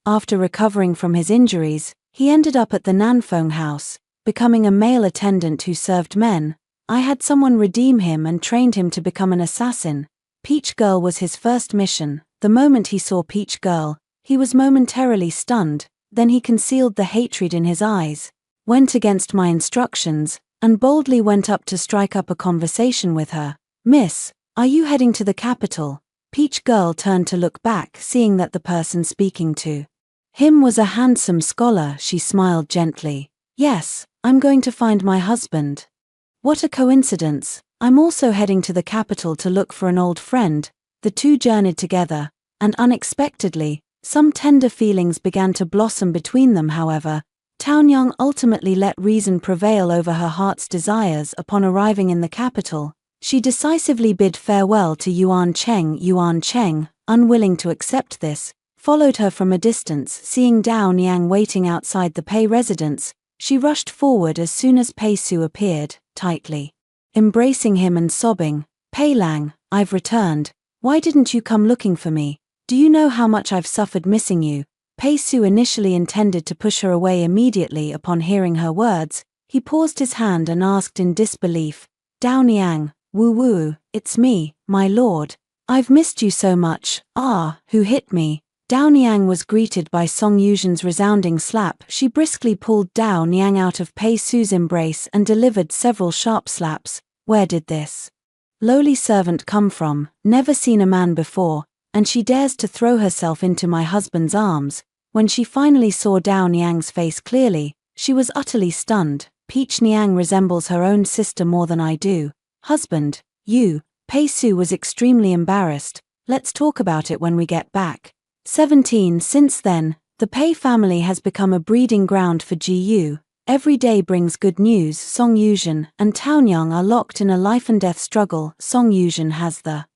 Speaker 1: After recovering from his injuries, he ended up at the Nanfeng house, becoming a male attendant who served men. I had someone redeem him and trained him to become an assassin. Peach Girl was his first mission. The moment he saw Peach Girl, he was momentarily stunned, then he concealed the hatred in his eyes, went against my instructions, and boldly went up to strike up a conversation with her. "Miss, are you heading to the capital?" Peach Girl turned to look back, seeing that the person speaking to him was a handsome scholar. She smiled gently. "Yes, I'm going to find my husband." "What a coincidence. I'm also heading to the capital to look for an old friend." The two journeyed together, and unexpectedly, some tender feelings began to blossom between them. However, Taonyang ultimately let reason prevail over her heart's desires. Upon arriving in the capital, she decisively bid farewell to Yuan Cheng. Yuan Cheng, unwilling to accept this, followed her from a distance. Seeing Dao Niang waiting outside the Pei residence, she rushed forward as soon as Peisu appeared, tightly embracing him and sobbing, "Pei Lang, I've returned. Why didn't you come looking for me? Do you know how much I've suffered missing you?" Peisu initially intended to push her away immediately. Upon hearing her words, he paused his hand and asked in disbelief, "Dao Niang, woo, it's me, my lord. I've missed you so much." "Ah, who hit me?" Dao Niang was greeted by Song Yuzhen's resounding slap. She briskly pulled Dao Niang out of Peisu's embrace and delivered several sharp slaps. "Where did this lowly servant come from? Never seen a man before, and she dares to throw herself into my husband's arms." When she finally saw Dao Niang's face clearly, she was utterly stunned. "Peach Niang resembles her own sister more than I do." "Husband, you." Peisu was extremely embarrassed. "Let's talk about it when we get back." 17. Since then, the Pei family has become a breeding ground for Gu. Every day brings good news. Song Yuzhen and Taonyang are locked in a life-and-death struggle. Song Yuzhen has the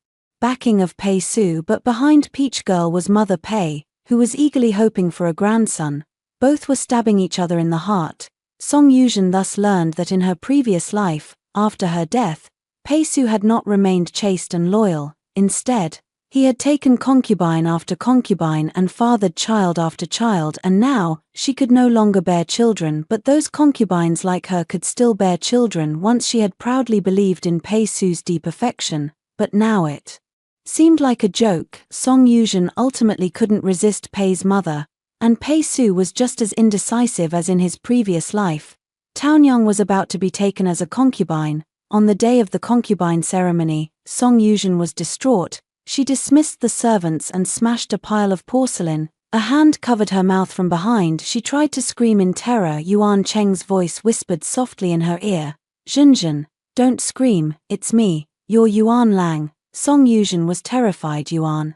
Speaker 1: backing of Pei Su, but behind Peach Girl was Mother Pei, who was eagerly hoping for a grandson. Both were stabbing each other in the heart. Song Yuzhen thus learned that in her previous life, after her death, Pei Su had not remained chaste and loyal. Instead, he had taken concubine after concubine and fathered child after child, and now, she could no longer bear children, but those concubines like her could still bear children. Once she had proudly believed in Pei Su's deep affection, but now it seemed like a joke. Song Yuzhen ultimately couldn't resist Pei's mother, and Pei Su was just as indecisive as in his previous life. Taonyang was about to be taken as a concubine. On the day of the concubine ceremony, Song Yuzhen was distraught. She dismissed the servants and smashed a pile of porcelain. A hand covered her mouth from behind. She tried to scream in terror. Yuan Cheng's voice whispered softly in her ear, "Zhenzhen, don't scream, it's me, you're Yuan Lang." Song Yuzhen was terrified. Yuan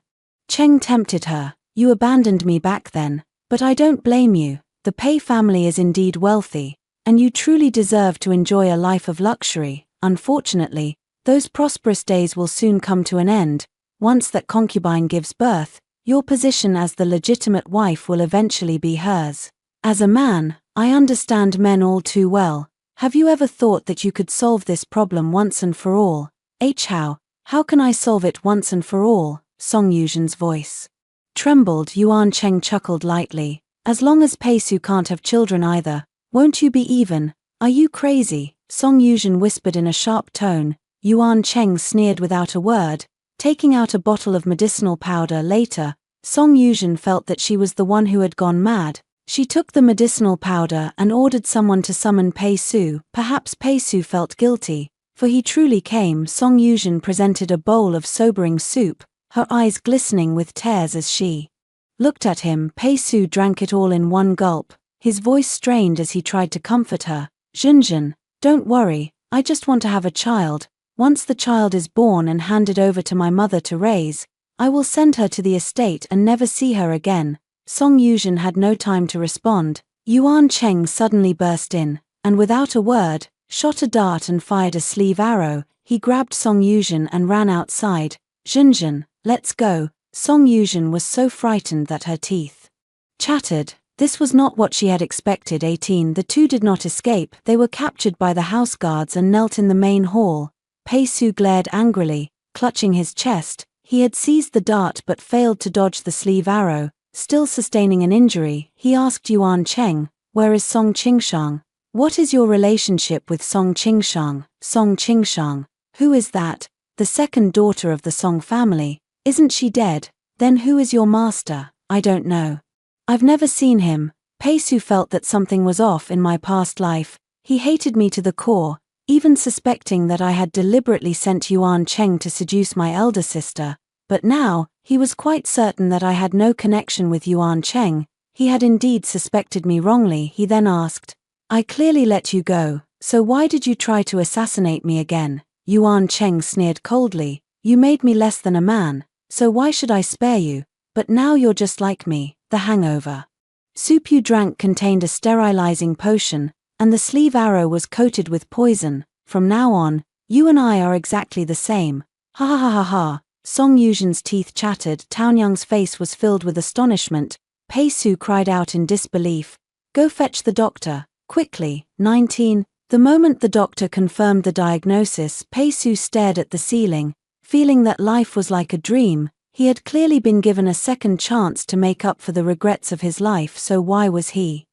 Speaker 1: Cheng tempted her. "You abandoned me back then, but I don't blame you. The Pei family is indeed wealthy, and you truly deserve to enjoy a life of luxury. Unfortunately, those prosperous days will soon come to an end. Once that concubine gives birth, your position as the legitimate wife will eventually be hers. As a man, I understand men all too well. Have you ever thought that you could solve this problem once and for all?" How can I solve it once and for all?" Song Yuzhen's voice trembled. Yuan Cheng chuckled lightly. "As long as Pei Su can't have children either, won't you be even? Are you crazy?" Song Yuzhen whispered in a sharp tone. Yuan Cheng sneered without a word, taking out a bottle of medicinal powder. Later, Song Yuzhen felt that she was the one who had gone mad. She took the medicinal powder and ordered someone to summon Pei Su. Perhaps Pei Su felt guilty, for he truly came. Song Yuzhen presented a bowl of sobering soup, her eyes glistening with tears as she looked at him. Pei Su drank it all in one gulp, his voice strained as he tried to comfort her. "Zhenzhen, don't worry, I just want to have a child. Once the child is born and handed over to my mother to raise, I will send her to the estate and never see her again." Song Yuzhen had no time to respond. Yuan Cheng suddenly burst in, and without a word, shot a dart and fired a sleeve arrow. He grabbed Song Yuzhen and ran outside. "Zhenzhen, let's go." Song Yuzhen was so frightened that her teeth chattered. This was not what she had expected. 18 The two did not escape. They were captured by the house guards and knelt in the main hall. Pei Su glared angrily, clutching his chest. He had seized the dart but failed to dodge the sleeve arrow. Still sustaining an injury, he asked Yuan Cheng, "Where is Song Qingshang? What is your relationship with Song Qingshang?" "Song Qingshang? Who is that?" "The second daughter of the Song family. Isn't she dead?" "Then who is your master?" "I don't know. I've never seen him." Pei Su felt that something was off. "In my past life, he hated me to the core, even suspecting that I had deliberately sent Yuan Cheng to seduce my elder sister. But now, he was quite certain that I had no connection with Yuan Cheng. He had indeed suspected me wrongly." He then asked, "I clearly let you go, so why did you try to assassinate me again?" Yuan Cheng sneered coldly. "You made me less than a man, so why should I spare you? But now you're just like me." The hangover soup you drank contained a sterilizing potion, and the sleeve arrow was coated with poison. "From now on, you and I are exactly the same." "Ha ha ha ha ha." Song Yuzhen's teeth chattered. Taonyang's face was filled with astonishment. Pei Su cried out in disbelief, "Go fetch the doctor, quickly." 19 The moment the doctor confirmed the diagnosis, Pei Su stared at the ceiling, feeling that life was like a dream. He had clearly been given a second chance to make up for the regrets of his life, so why was he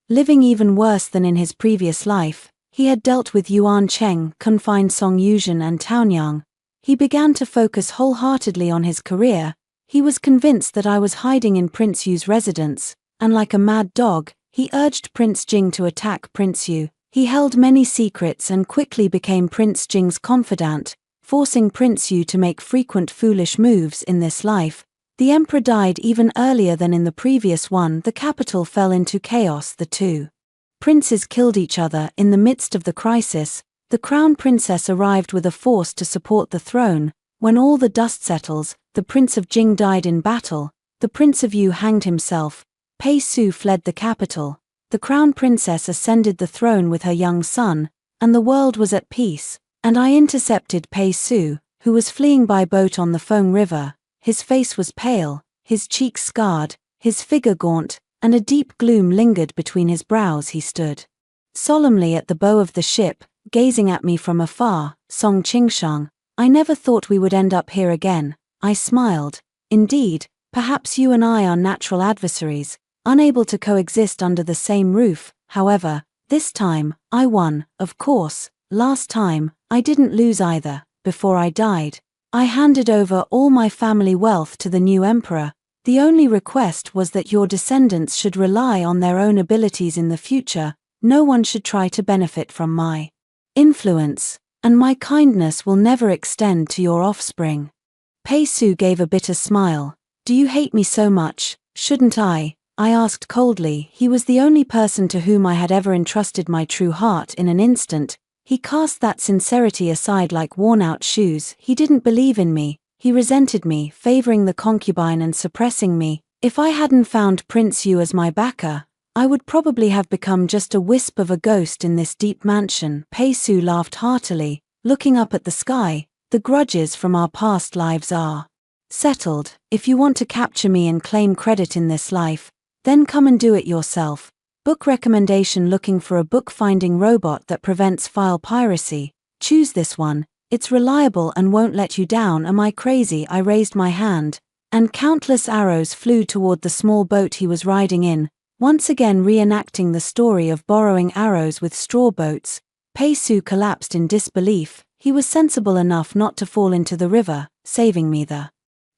Speaker 1: living even worse than in his previous life? He had dealt with Yuan Cheng, confined Song Yuzhen and Taonyang. He began to focus wholeheartedly on his career. He was convinced that I was hiding in Prince Yu's residence, and like a mad dog, he urged Prince Jing to attack Prince Yu. He held many secrets and quickly became Prince Jing's confidant, forcing Prince Yu to make frequent foolish moves. In this life, the emperor died even earlier than in the previous one. The capital fell into chaos. The two princes killed each other. In the midst of the crisis, the crown princess arrived with a force to support the throne. When all the dust settles, the Prince of Jing died in battle. The Prince of Yu hanged himself. Pei Su fled the capital. the crown princess ascended the throne with her young son, and the world was at peace, and I intercepted Pei Su, who was fleeing by boat on the Feng River. His face was pale, his cheeks scarred, his figure gaunt, and a deep gloom lingered between his brows. He stood solemnly at the bow of the ship, gazing at me from afar. Song Qingshang, I never thought we would end up here again. I smiled. Indeed, perhaps you and I are natural adversaries, unable to coexist under the same roof. However, this time, I won, of course. Last time, I didn't lose either. Before I died, I handed over all my family wealth to the new emperor. The only request was that your descendants should rely on their own abilities in the future. No one should try to benefit from my influence, and my kindness will never extend to your offspring. Pei Su gave a bitter smile. Do you hate me so much? Shouldn't I asked coldly. He was the only person to whom I had ever entrusted my true heart. In an instant, he cast that sincerity aside like worn-out shoes. He didn't believe in me. He resented me, favoring the concubine and suppressing me. If I hadn't found Prince Yu as my backer, I would probably have become just a wisp of a ghost in this deep mansion. Pei Su laughed heartily, looking up at the sky. The grudges from our past lives are settled. If you want to capture me and claim credit in this life, then come and do it yourself. Book recommendation: looking for a book-finding robot that prevents file piracy? Choose this one. It's reliable and won't let you down. Am I crazy? I raised my hand, and countless arrows flew toward the small boat he was riding in, once again reenacting the story of borrowing arrows with straw boats. Pei Su collapsed in disbelief. He was sensible enough not to fall into the river, saving me the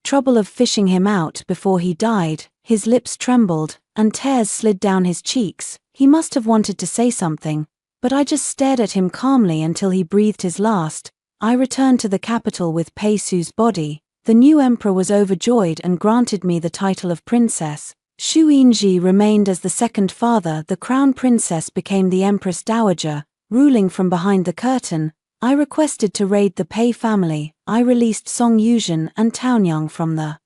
Speaker 1: trouble of fishing him out before he died. His lips trembled, and tears slid down his cheeks. He must have wanted to say something, but I just stared at him calmly until he breathed his last. I returned to the capital with Pei Su's body. The new emperor was overjoyed and granted me the title of princess. Xu Yinji remained as the second father. The crown princess became the empress dowager, ruling from behind the curtain. I requested to raid the Pei family. I released Song Yuzhen and Taonyang from the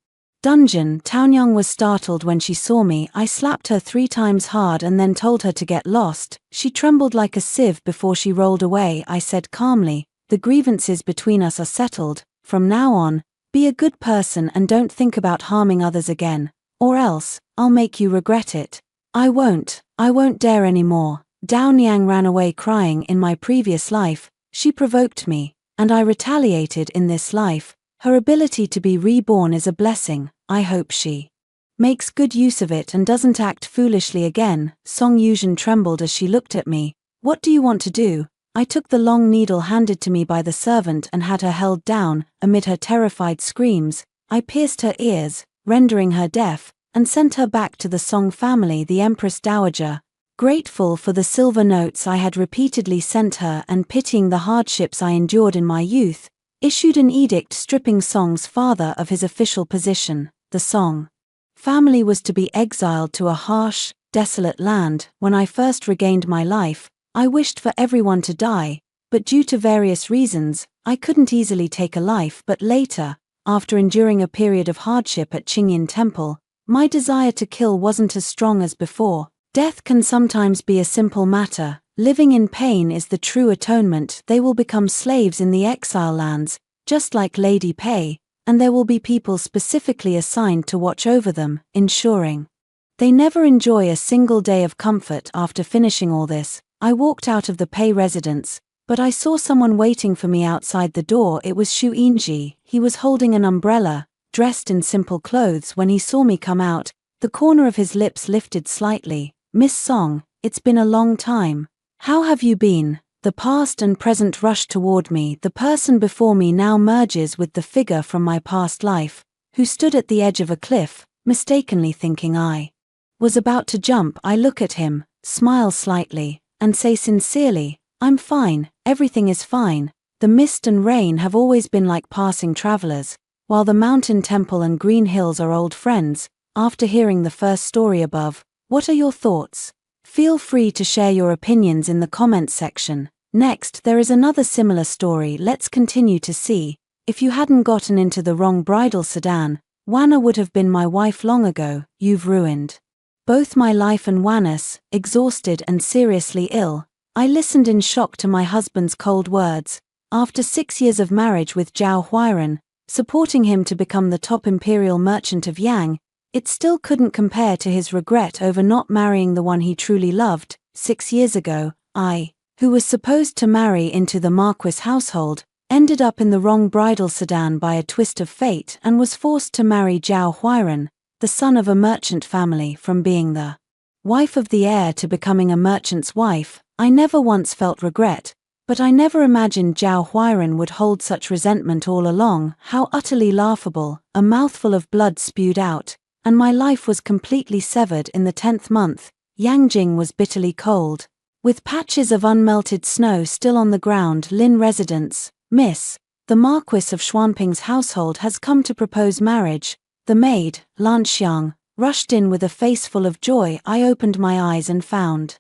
Speaker 1: dungeon. Taonyang was startled when she saw me. I slapped her 3 times hard and then told her to get lost. She trembled like a sieve before she rolled away. I said calmly, the grievances between us are settled. From now on, be a good person and don't think about harming others again, or else, I'll make you regret it. I won't dare anymore. Dao Niang ran away crying. In my previous life, she provoked me, and I retaliated in this life. Her ability to be reborn is a blessing. I hope she makes good use of it and doesn't act foolishly again. Song Yuzhen trembled as she looked at me. What do you want to do? I took the long needle handed to me by the servant and had her held down. Amid her terrified screams, I pierced her ears, rendering her deaf, and sent her back to the Song family. The Empress Dowager, grateful for the silver notes I had repeatedly sent her and pitying the hardships I endured in my youth, issued an edict stripping Song's father of his official position. The Song family was to be exiled to a harsh, desolate land. When I first regained my life, I wished for everyone to die, but due to various reasons, I couldn't easily take a life. But later, after enduring a period of hardship at Qingyin Temple, my desire to kill wasn't as strong as before. Death can sometimes be a simple matter. Living in pain is the true atonement. They will become slaves in the exile lands, just like Lady Pei, and there will be people specifically assigned to watch over them, ensuring they never enjoy a single day of comfort. After finishing all this, I walked out of the Pei residence, but I saw someone waiting for me outside the door. It was Xu Yinji. He was holding an umbrella, dressed in simple clothes. When he saw me come out, the corner of his lips lifted slightly. Miss Song, it's been a long time. How have you been? The past and present rush toward me. The person before me now merges with the figure from my past life, who stood at the edge of a cliff, mistakenly thinking I was about to jump. I look at him, smile slightly, and say sincerely, I'm fine, everything is fine. The mist and rain have always been like passing travelers, while the mountain temple and green hills are old friends. After hearing the first story above, what are your thoughts? Feel free to share your opinions in the comments section. Next, there is another similar story. Let's continue to see. If you hadn't gotten into the wrong bridal sedan, Wanna would have been my wife long ago. You've ruined Both my life and Wanus, exhausted and seriously ill, I listened in shock to my husband's cold words. After 6 years of marriage with Zhao Huairan, supporting him to become the top imperial merchant of Yang, it still couldn't compare to his regret over not marrying the one he truly loved. 6 years ago, I, who was supposed to marry into the Marquis household, ended up in the wrong bridal sedan by a twist of fate and was forced to marry Zhao Huairan, the son of a merchant family. From being the wife of the heir to becoming a merchant's wife, I never once felt regret, but I never imagined Zhao Huairan would hold such resentment all along. How utterly laughable. A mouthful of blood spewed out, and my life was completely severed. In the 10th month, Yangjing was bitterly cold, with patches of unmelted snow still on the ground. Lin residence. Miss, the Marquis of Xuanping's household has come to propose marriage. The maid, Lan Xiang, rushed in with a face full of joy. I opened my eyes and found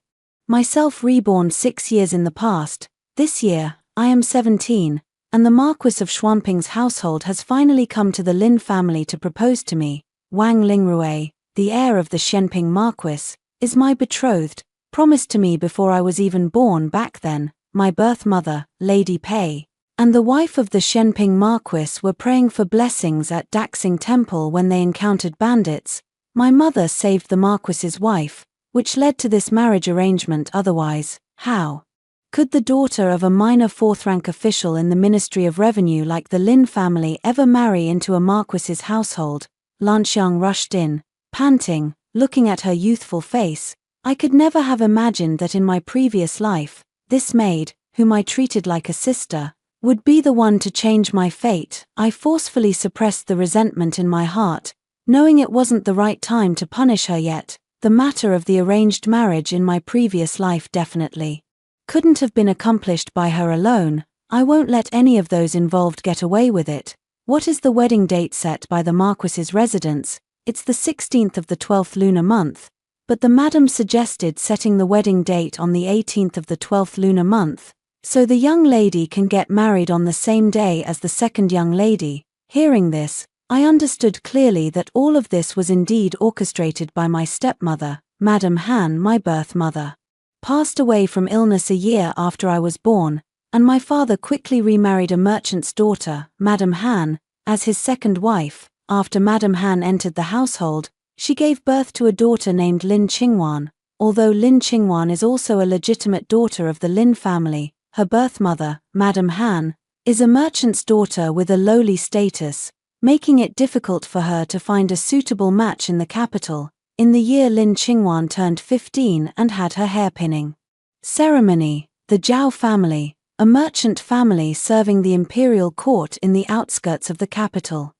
Speaker 1: myself reborn 6 years in the past. This year, I am 17, and the Marquis of Xuanping's household has finally come to the Lin family to propose to me. Wang Lingrui, the heir of the Xianping Marquis, is my betrothed, promised to me before I was even born. Back then, my birth mother, Lady Pei, and the wife of the Xianping Marquis were praying for blessings at Daxing Temple when they encountered bandits. My mother saved the Marquis's wife, which led to this marriage arrangement. Otherwise, how could the daughter of a minor 4th-rank official in the Ministry of Revenue like the Lin family ever marry into a Marquis's household? Lan Xiang rushed in, panting, looking at her youthful face. I could never have imagined that in my previous life, this maid, whom I treated like a sister, would be the one to change my fate. I forcefully suppressed the resentment in my heart, knowing it wasn't the right time to punish her yet. The matter of the arranged marriage in my previous life definitely couldn't have been accomplished by her alone. I won't let any of those involved get away with it. What is the wedding date set by the Marquis's residence? It's the 16th of the 12th lunar month, but the madam suggested setting the wedding date on the 18th of the 12th lunar month, so the young lady can get married on the same day as the second young lady. Hearing this, I understood clearly that all of this was indeed orchestrated by my stepmother. Madame Han, my birth mother, passed away from illness a year after I was born, and my father quickly remarried a merchant's daughter, Madame Han, as his second wife. After Madame Han entered the household, she gave birth to a daughter named Lin Qingwan. Although Lin Qingwan is also a legitimate daughter of the Lin family, her birth mother, Madame Han, is a merchant's daughter with a lowly status, making it difficult for her to find a suitable match in the capital. In the year Lin Qingwan turned 15 and had her hairpinning ceremony, the Zhao family, a merchant family serving the imperial court in the outskirts of the capital,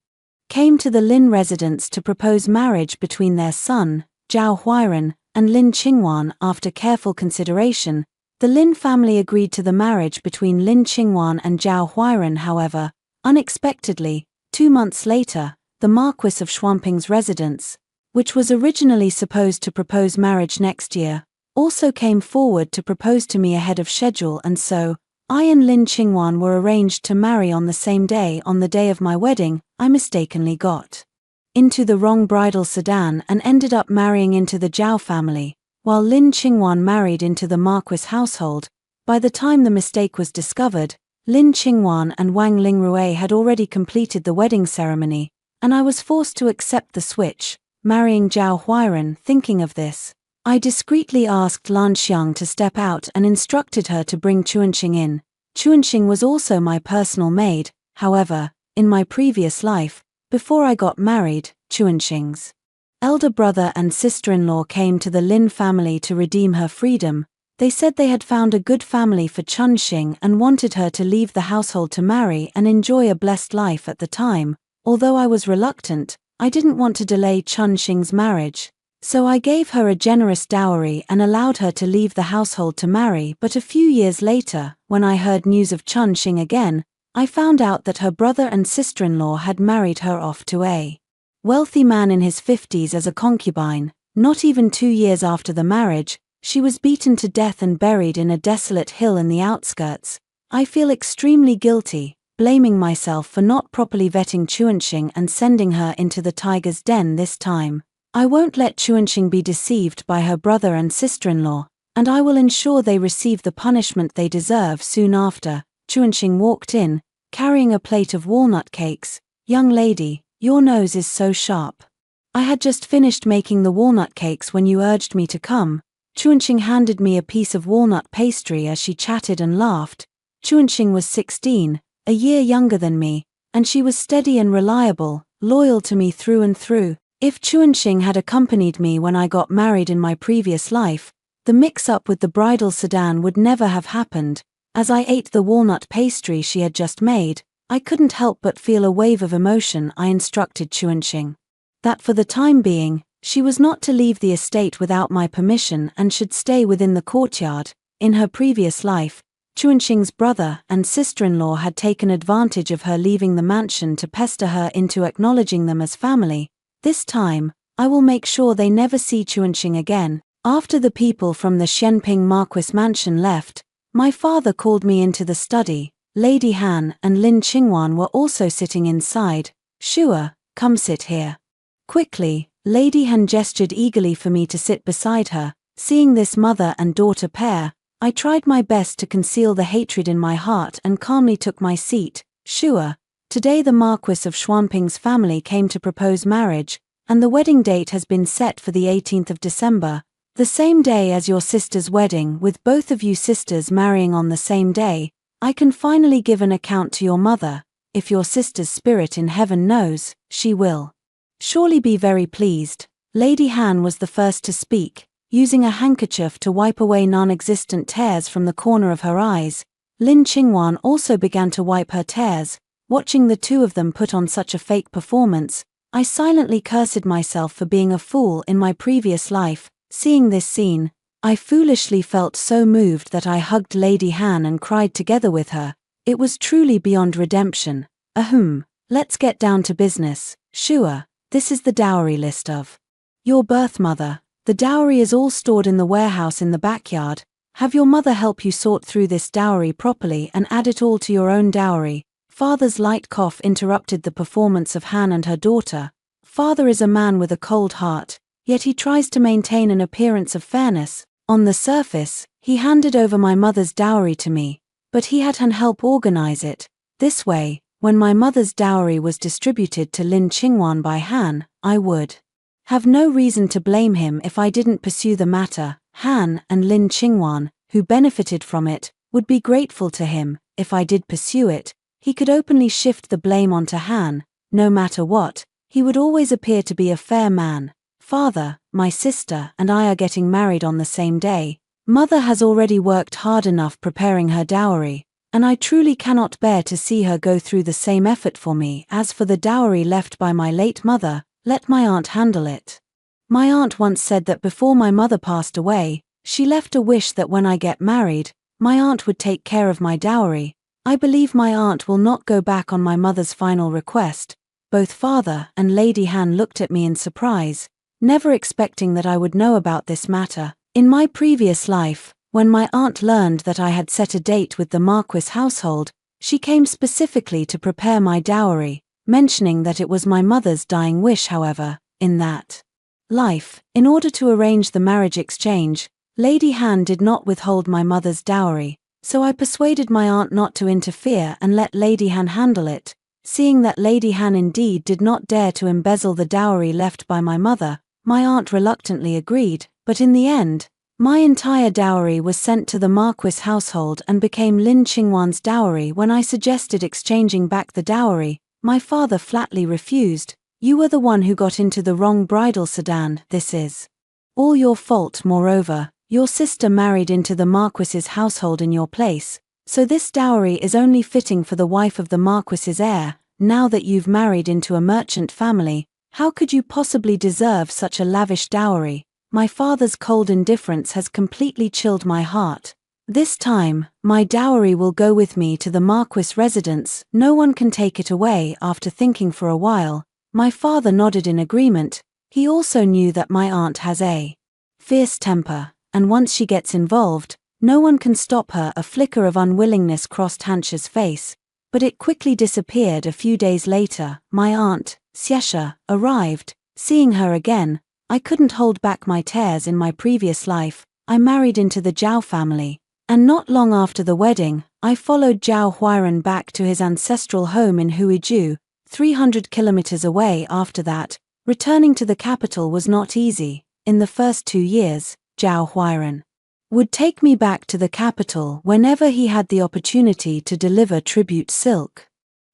Speaker 1: came to the Lin residence to propose marriage between their son, Zhao Huairan, and Lin Qingwan. After careful consideration, the Lin family agreed to the marriage between Lin Qingwan and Zhao Huairan. However, unexpectedly, 2 months later, the Marquis of Xuanping's residence, which was originally supposed to propose marriage next year, also came forward to propose to me ahead of schedule, and so, I and Lin Qingwan were arranged to marry on the same day. On the day of my wedding, I mistakenly got into the wrong bridal sedan and ended up marrying into the Zhao family, while Lin Qingwan married into the Marquis household. By the time the mistake was discovered, Lin Qingwan and Wang Lingrui had already completed the wedding ceremony, and I was forced to accept the switch, marrying Zhao Huairan. Thinking of this, I discreetly asked Lan Xiang to step out and instructed her to bring Chuanxing in. Chuanxing was also my personal maid. However, in my previous life, before I got married, Chuanxing's elder brother and sister-in-law came to the Lin family to redeem her freedom. They said they had found a good family for Chuanxing and wanted her to leave the household to marry and enjoy a blessed life. At the time, although I was reluctant, I didn't want to delay Chuanxing's marriage, so I gave her a generous dowry and allowed her to leave the household to marry. But a few years later, when I heard news of Chuanxing again, I found out that her brother and sister-in-law had married her off to a wealthy man in his 50s as a concubine. Not even 2 years after the marriage, she was beaten to death and buried in a desolate hill in the outskirts. I feel extremely guilty, blaming myself for not properly vetting Chuanxing and sending her into the tiger's den. This time, I won't let Chuanxing be deceived by her brother and sister-in-law, and I will ensure they receive the punishment they deserve." Soon after, Chuanxing walked in, carrying a plate of walnut cakes. "Young lady, your nose is so sharp. I had just finished making the walnut cakes when you urged me to come." Chuanxing handed me a piece of walnut pastry as she chatted and laughed. Chuanxing was 16, a year younger than me, and she was steady and reliable, loyal to me through and through. If Chuanxing had accompanied me when I got married in my previous life, the mix-up with the bridal sedan would never have happened. As I ate the walnut pastry she had just made, I couldn't help but feel a wave of emotion. I instructed Chuanxing that for the time being, she was not to leave the estate without my permission and should stay within the courtyard. In her previous life, Chuanxing's brother and sister-in-law had taken advantage of her leaving the mansion to pester her into acknowledging them as family. This time, I will make sure they never see Chuanxing again. After the people from the Xianping Marquis mansion left, my father called me into the study. Lady Han and Lin Qingwan were also sitting inside. "Shua, come sit here." Quickly, Lady Han gestured eagerly for me to sit beside her. Seeing this mother and daughter pair, I tried my best to conceal the hatred in my heart and calmly took my seat. "Shua, today the Marquis of Xuanping's family came to propose marriage, and the wedding date has been set for the 18th of December, the same day as your sister's wedding. With both of you sisters marrying on the same day, I can finally give an account to your mother. If your sister's spirit in heaven knows, she will surely be very pleased." Lady Han was the first to speak, using a handkerchief to wipe away non-existent tears from the corner of her eyes. Lin Qingwan also began to wipe her tears. Watching the two of them put on such a fake performance, I silently cursed myself for being a fool in my previous life. Seeing this scene, I foolishly felt so moved that I hugged Lady Han and cried together with her. It was truly beyond redemption. Let's get down to business. Shua, this is the dowry list of your birth mother. The dowry is all stored in the warehouse in the backyard. Have your mother help you sort through this dowry properly and add it all to your own dowry." Father's light cough interrupted the performance of Han and her daughter. Father is a man with a cold heart, yet he tries to maintain an appearance of fairness. On the surface, he handed over my mother's dowry to me, but he had Han help organize it. This way, when my mother's dowry was distributed to Lin Qingwan by Han, I would have no reason to blame him if I didn't pursue the matter. Han and Lin Qingwan, who benefited from it, would be grateful to him. If I did pursue it, he could openly shift the blame onto Han. No matter what, he would always appear to be a fair man. Father, my sister and I are getting married on the same day. Mother has already worked hard enough preparing her dowry, and I truly cannot bear to see her go through the same effort for me. As for the dowry left by my late mother, let my aunt handle it. My aunt once said that before my mother passed away, she left a wish that when I get married, my aunt would take care of my dowry. I believe my aunt will not go back on my mother's final request. Both father and Lady Han looked at me in surprise, never expecting that I would know about this matter. In my previous life, when my aunt learned that I had set a date with the Marquis household, she came specifically to prepare my dowry, mentioning that it was my mother's dying wish. However, in that life, in order to arrange the marriage exchange, Lady Han did not withhold my mother's dowry, so I persuaded my aunt not to interfere and let Lady Han handle it. Seeing that Lady Han indeed did not dare to embezzle the dowry left by my mother, my aunt reluctantly agreed, but in the end, my entire dowry was sent to the Marquis household and became Lin Qingwan's dowry. When I suggested exchanging back the dowry, my father flatly refused. "You were the one who got into the wrong bridal sedan. This is all your fault. Moreover, your sister married into the Marquis's household in your place, so this dowry is only fitting for the wife of the Marquis's heir. Now that you've married into a merchant family, how could you possibly deserve such a lavish dowry?" My father's cold indifference has completely chilled my heart. This time, my dowry will go with me to the Marquis' residence. No one can take it away. After thinking for a while, my father nodded in agreement. He also knew that my aunt has a fierce temper, and once she gets involved, no one can stop her. A flicker of unwillingness crossed Hancha's face, but it quickly disappeared. A few days later, my aunt, Xiesha, arrived. Seeing her again, I couldn't hold back my tears. In my previous life, I married into the Zhao family, and not long after the wedding, I followed Zhao Huairan back to his ancestral home in Huizhou, 300 kilometers away. After that, returning to the capital was not easy. In the first 2 years, Zhao Huairan would take me back to the capital whenever he had the opportunity to deliver tribute silk.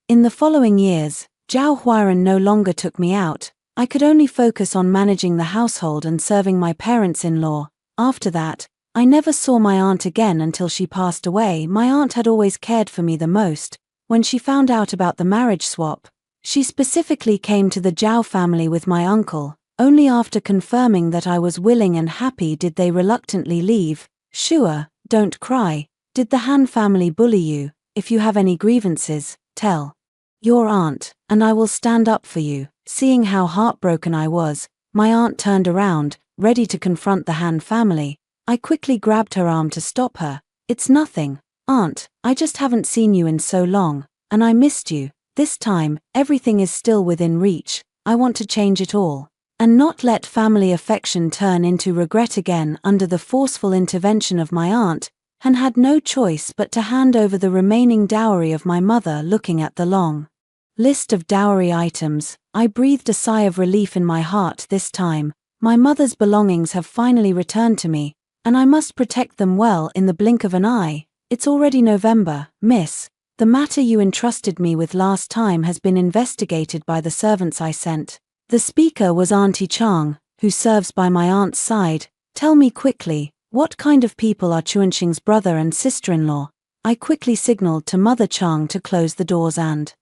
Speaker 1: In the following years, Zhao Huairan no longer took me out. I could only focus on managing the household and serving my parents-in-law. After that, I never saw my aunt again until she passed away. My aunt had always cared for me the most. When she found out about the marriage swap, she specifically came to the Zhao family with my uncle. Only after confirming that I was willing and happy did they reluctantly leave. Shua, don't cry. Did the Han family bully you? If you have any grievances, tell your aunt, and I will stand up for you. Seeing how heartbroken I was, my aunt turned around, ready to confront the Han family. I quickly grabbed her arm to stop her. It's nothing, aunt, I just haven't seen you in so long, and I missed you. This time, everything is still within reach. I want to change it all, and not let family affection turn into regret again. Under the forceful intervention of my aunt, Han had no choice but to hand over the remaining dowry of my mother. Looking at the long list of dowry items, I breathed a sigh of relief in my heart. This time, my mother's belongings have finally returned to me, and I must protect them well. In the blink of an eye, it's already November, miss. The matter you entrusted me with last time has been investigated by the servants I sent. The speaker was Auntie Chang, who serves by my aunt's side. Tell me quickly, what kind of people are Chuanxing's brother and sister-in-law? I quickly signaled to Mother Chang to close the doors and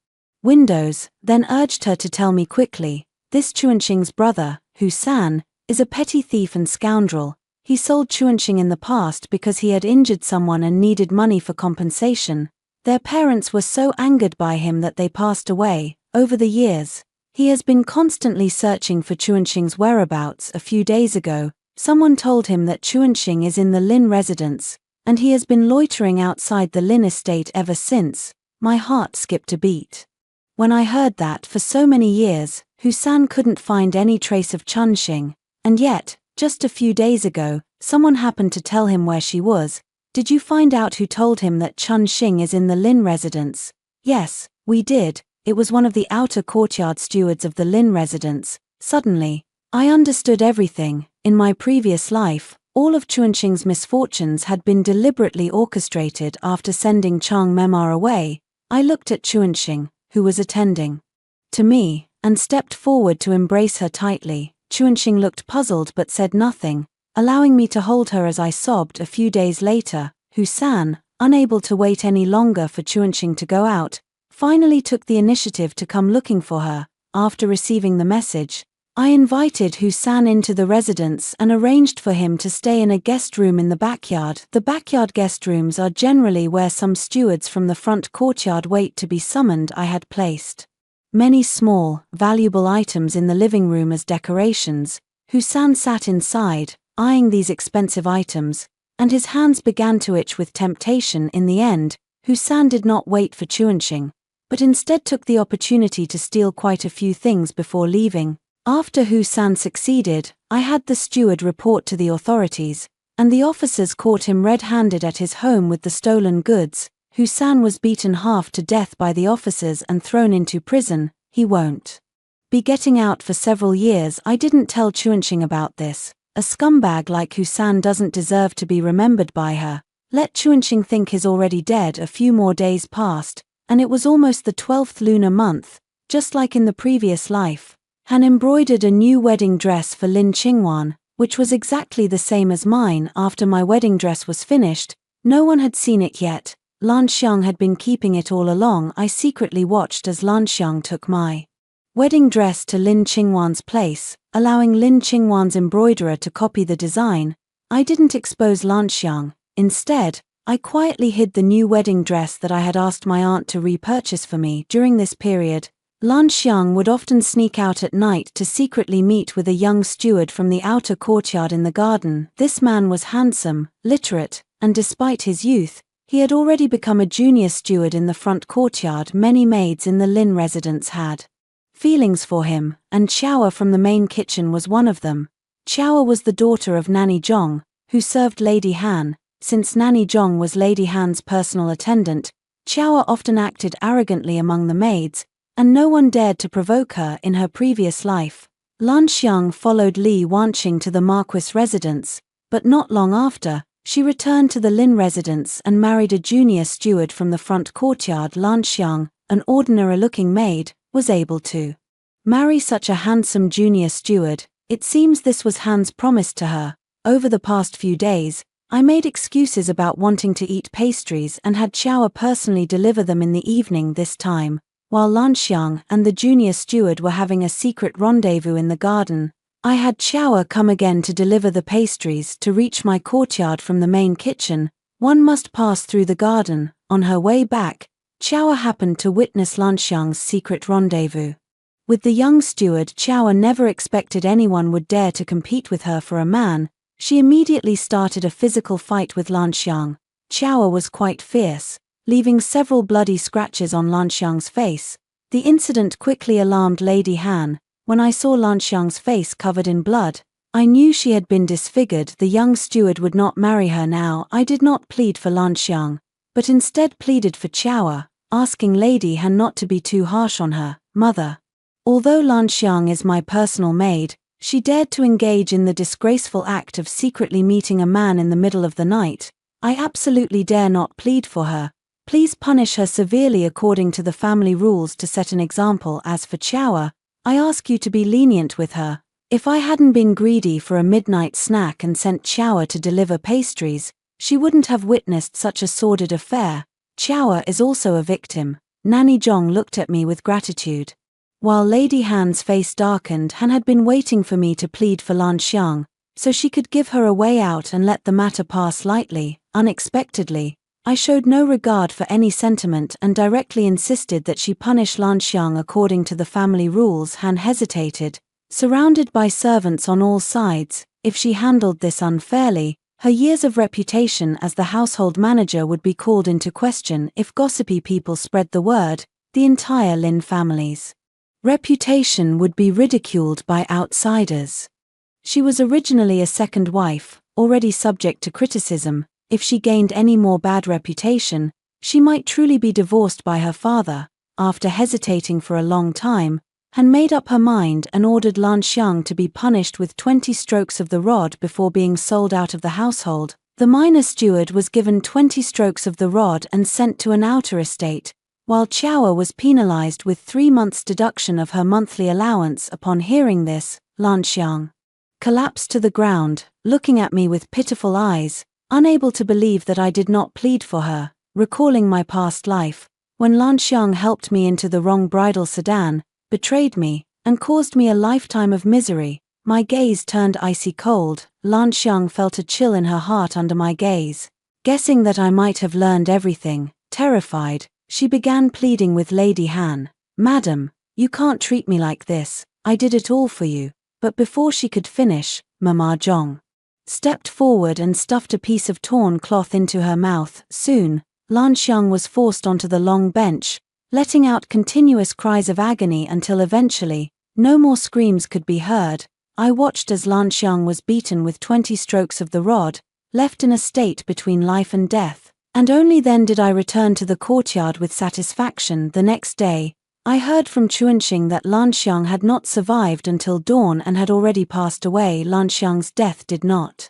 Speaker 1: windows, then urged her to tell me quickly. This Chuanxing's brother, Hu San, is a petty thief and scoundrel. He sold Chuanxing in the past because he had injured someone and needed money for compensation. Their parents were so angered by him that they passed away. Over the years, he has been constantly searching for Chuanxing's whereabouts. A few days ago, someone told him that Chuanxing is in the Lin residence, and he has been loitering outside the Lin estate ever since. My heart skipped a beat when I heard that. For so many years, Hu San couldn't find any trace of Chuanxing, and yet, just a few days ago, someone happened to tell him where she was. Did you find out who told him that Chuanxing is in the Lin residence? Yes, we did. It was one of the outer courtyard stewards of the Lin residence. Suddenly, I understood everything. In my previous life, all of Chuanxing's misfortunes had been deliberately orchestrated. After sending Chang Memar away, I looked at Chuanxing, who was attending to me, and stepped forward to embrace her tightly. Chuanxing looked puzzled but said nothing, allowing me to hold her as I sobbed. A few days later, Hu San, unable to wait any longer for Chuanxing to go out, finally took the initiative to come looking for her. After receiving the message, I invited Hu San into the residence and arranged for him to stay in a guest room in the backyard. The backyard guest rooms are generally where some stewards from the front courtyard wait to be summoned. I had placed many small, valuable items in the living room as decorations. Hu San sat inside, eyeing these expensive items, and his hands began to itch with temptation. In the end, Hu San did not wait for Chuanxing, but instead took the opportunity to steal quite a few things before leaving. After Hu San succeeded, I had the steward report to the authorities, and the officers caught him red-handed at his home with the stolen goods. Hu San was beaten half to death by the officers and thrown into prison. He won't be getting out for several years. I didn't tell Chuanxing about this. A scumbag like Hu San doesn't deserve to be remembered by her. Let Chuanxing think he's already dead. A few more days passed, and it was almost the 12th lunar month. Just like in the previous life, Han embroidered a new wedding dress for Lin Qingwan, which was exactly the same as mine. After my wedding dress was finished, no one had seen it yet. Lan Xiang had been keeping it all along. I secretly watched as Lan Xiang took my wedding dress to Lin Qingwan's place, allowing Lin Qingwan's embroiderer to copy the design. I didn't expose Lan Xiang. Instead, I quietly hid the new wedding dress that I had asked my aunt to repurchase for me. During this period, Lan Xiang would often sneak out at night to secretly meet with a young steward from the outer courtyard in the garden. This man was handsome, literate, and despite his youth, he had already become a junior steward in the front courtyard. Many maids in the Lin residence had feelings for him, and Xiaoa from the main kitchen was one of them. Chawa was the daughter of Nanny Zhong, who served Lady Han. Since Nanny Zhong was Lady Han's personal attendant, Chawa often acted arrogantly among the maids, and no one dared to provoke her in her previous life. Lan Xiang followed Li Wanqing to the Marquis residence, but not long after, she returned to the Lin residence and married a junior steward from the front courtyard. Lan Xiang, an ordinary-looking maid, was able to marry such a handsome junior steward. It seems this was Han's promise to her. Over the past few days, I made excuses about wanting to eat pastries and had Chawa personally deliver them in the evening this time, while Lan Xiang and the junior steward were having a secret rendezvous in the garden. I had Chawa come again to deliver the pastries. To reach my courtyard from the main kitchen, one must pass through the garden. On her way back, Chawa happened to witness Lan Xiang's secret rendezvous with the young steward. Chawa never expected anyone would dare to compete with her for a man. She immediately started a physical fight with Lan Xiang. Chawa was quite fierce, leaving several bloody scratches on Lan Xiang's face. The incident quickly alarmed Lady Han. When I saw Lan Xiang's face covered in blood, I knew she had been disfigured. The young steward would not marry her now. I did not plead for Lan Xiang, but instead pleaded for Chawa, asking Lady Han not to be too harsh on her. Mother, although Lan Xiang is my personal maid, she dared to engage in the disgraceful act of secretly meeting a man in the middle of the night. I absolutely dare not plead for her. Please punish her severely according to the family rules to set an example. As for Chawa, I ask you to be lenient with her. If I hadn't been greedy for a midnight snack and sent Chawa to deliver pastries, she wouldn't have witnessed such a sordid affair. Chawa is also a victim. Nanny Zhong looked at me with gratitude. While Lady Han's face darkened, Han had been waiting for me to plead for Lan Xiang, so she could give her a way out and let the matter pass lightly. Unexpectedly, I showed no regard for any sentiment and directly insisted that she punish Lan Xiang according to the family rules. Han hesitated, surrounded by servants on all sides. If she handled this unfairly, her years of reputation as the household manager would be called into question. If gossipy people spread the word, the entire Lin family's reputation would be ridiculed by outsiders. She was originally a second wife, already subject to criticism. If she gained any more bad reputation, she might truly be divorced by her father. After hesitating for a long time, Han made up her mind and ordered Lan Xiang to be punished with 20 strokes of the rod before being sold out of the household. The minor steward was given 20 strokes of the rod and sent to an outer estate, while Chawa was penalized with 3 months' deduction of her monthly allowance. Upon hearing this, Lan Xiang collapsed to the ground, looking at me with pitiful eyes, unable to believe that I did not plead for her. Recalling my past life, when Lan Xiang helped me into the wrong bridal sedan, betrayed me, and caused me a lifetime of misery, my gaze turned icy cold. Lan Xiang felt a chill in her heart under my gaze. Guessing that I might have learned everything, terrified, she began pleading with Lady Han. Madam, you can't treat me like this. I did it all for you. But before she could finish, Mama Zhong stepped forward and stuffed a piece of torn cloth into her mouth. Soon, Lan Xiang was forced onto the long bench, letting out continuous cries of agony until eventually, no more screams could be heard. I watched as Lan Xiang was beaten with 20 strokes of the rod, left in a state between life and death. And only then did I return to the courtyard with satisfaction. The next day, I heard from Chuanxing that Lan Xiang had not survived until dawn and had already passed away. Lan Xiang's death did not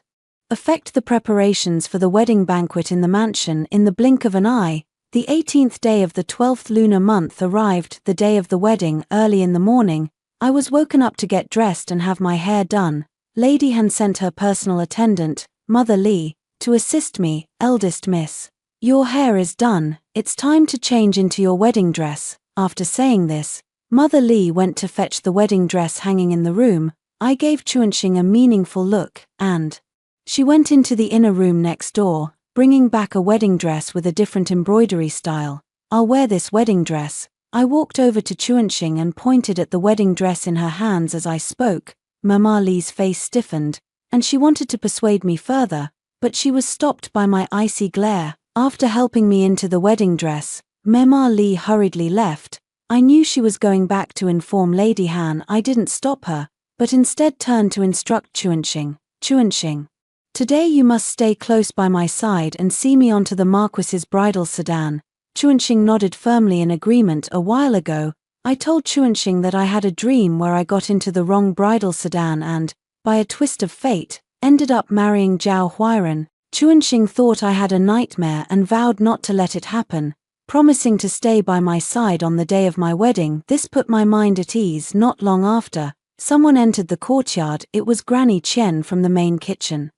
Speaker 1: affect the preparations for the wedding banquet in the mansion. In the blink of an eye, the 18th day of the 12th lunar month arrived. The day of the wedding. Early in the morning, I was woken up to get dressed and have my hair done. Lady Han sent her personal attendant, Mother Li, to assist me. Eldest miss, your hair is done, it's time to change into your wedding dress. After saying this, Mother Li went to fetch the wedding dress hanging in the room. I gave Chuanxing a meaningful look, and she went into the inner room next door, bringing back a wedding dress with a different embroidery style. I'll wear this wedding dress. I walked over to Chuanxing and pointed at the wedding dress in her hands as I spoke. Mama Li's face stiffened, and she wanted to persuade me further, but she was stopped by my icy glare. After helping me into the wedding dress, Mama Li hurriedly left. I knew she was going back to inform Lady Han. I didn't stop her. but instead turned to instruct Chuanxing. Chuanxing, today you must stay close by my side and see me onto the Marquis's bridal sedan. Chuanxing nodded firmly in agreement. A while ago, I told Chuanxing that I had a dream where I got into the wrong bridal sedan and, by a twist of fate, ended up marrying Zhao Huairan. Chuanxing thought I had a nightmare and vowed not to let it happen, promising to stay by my side on the day of my wedding. This put my mind at ease. Not long after, someone entered the courtyard. It was Granny Chen from the main kitchen,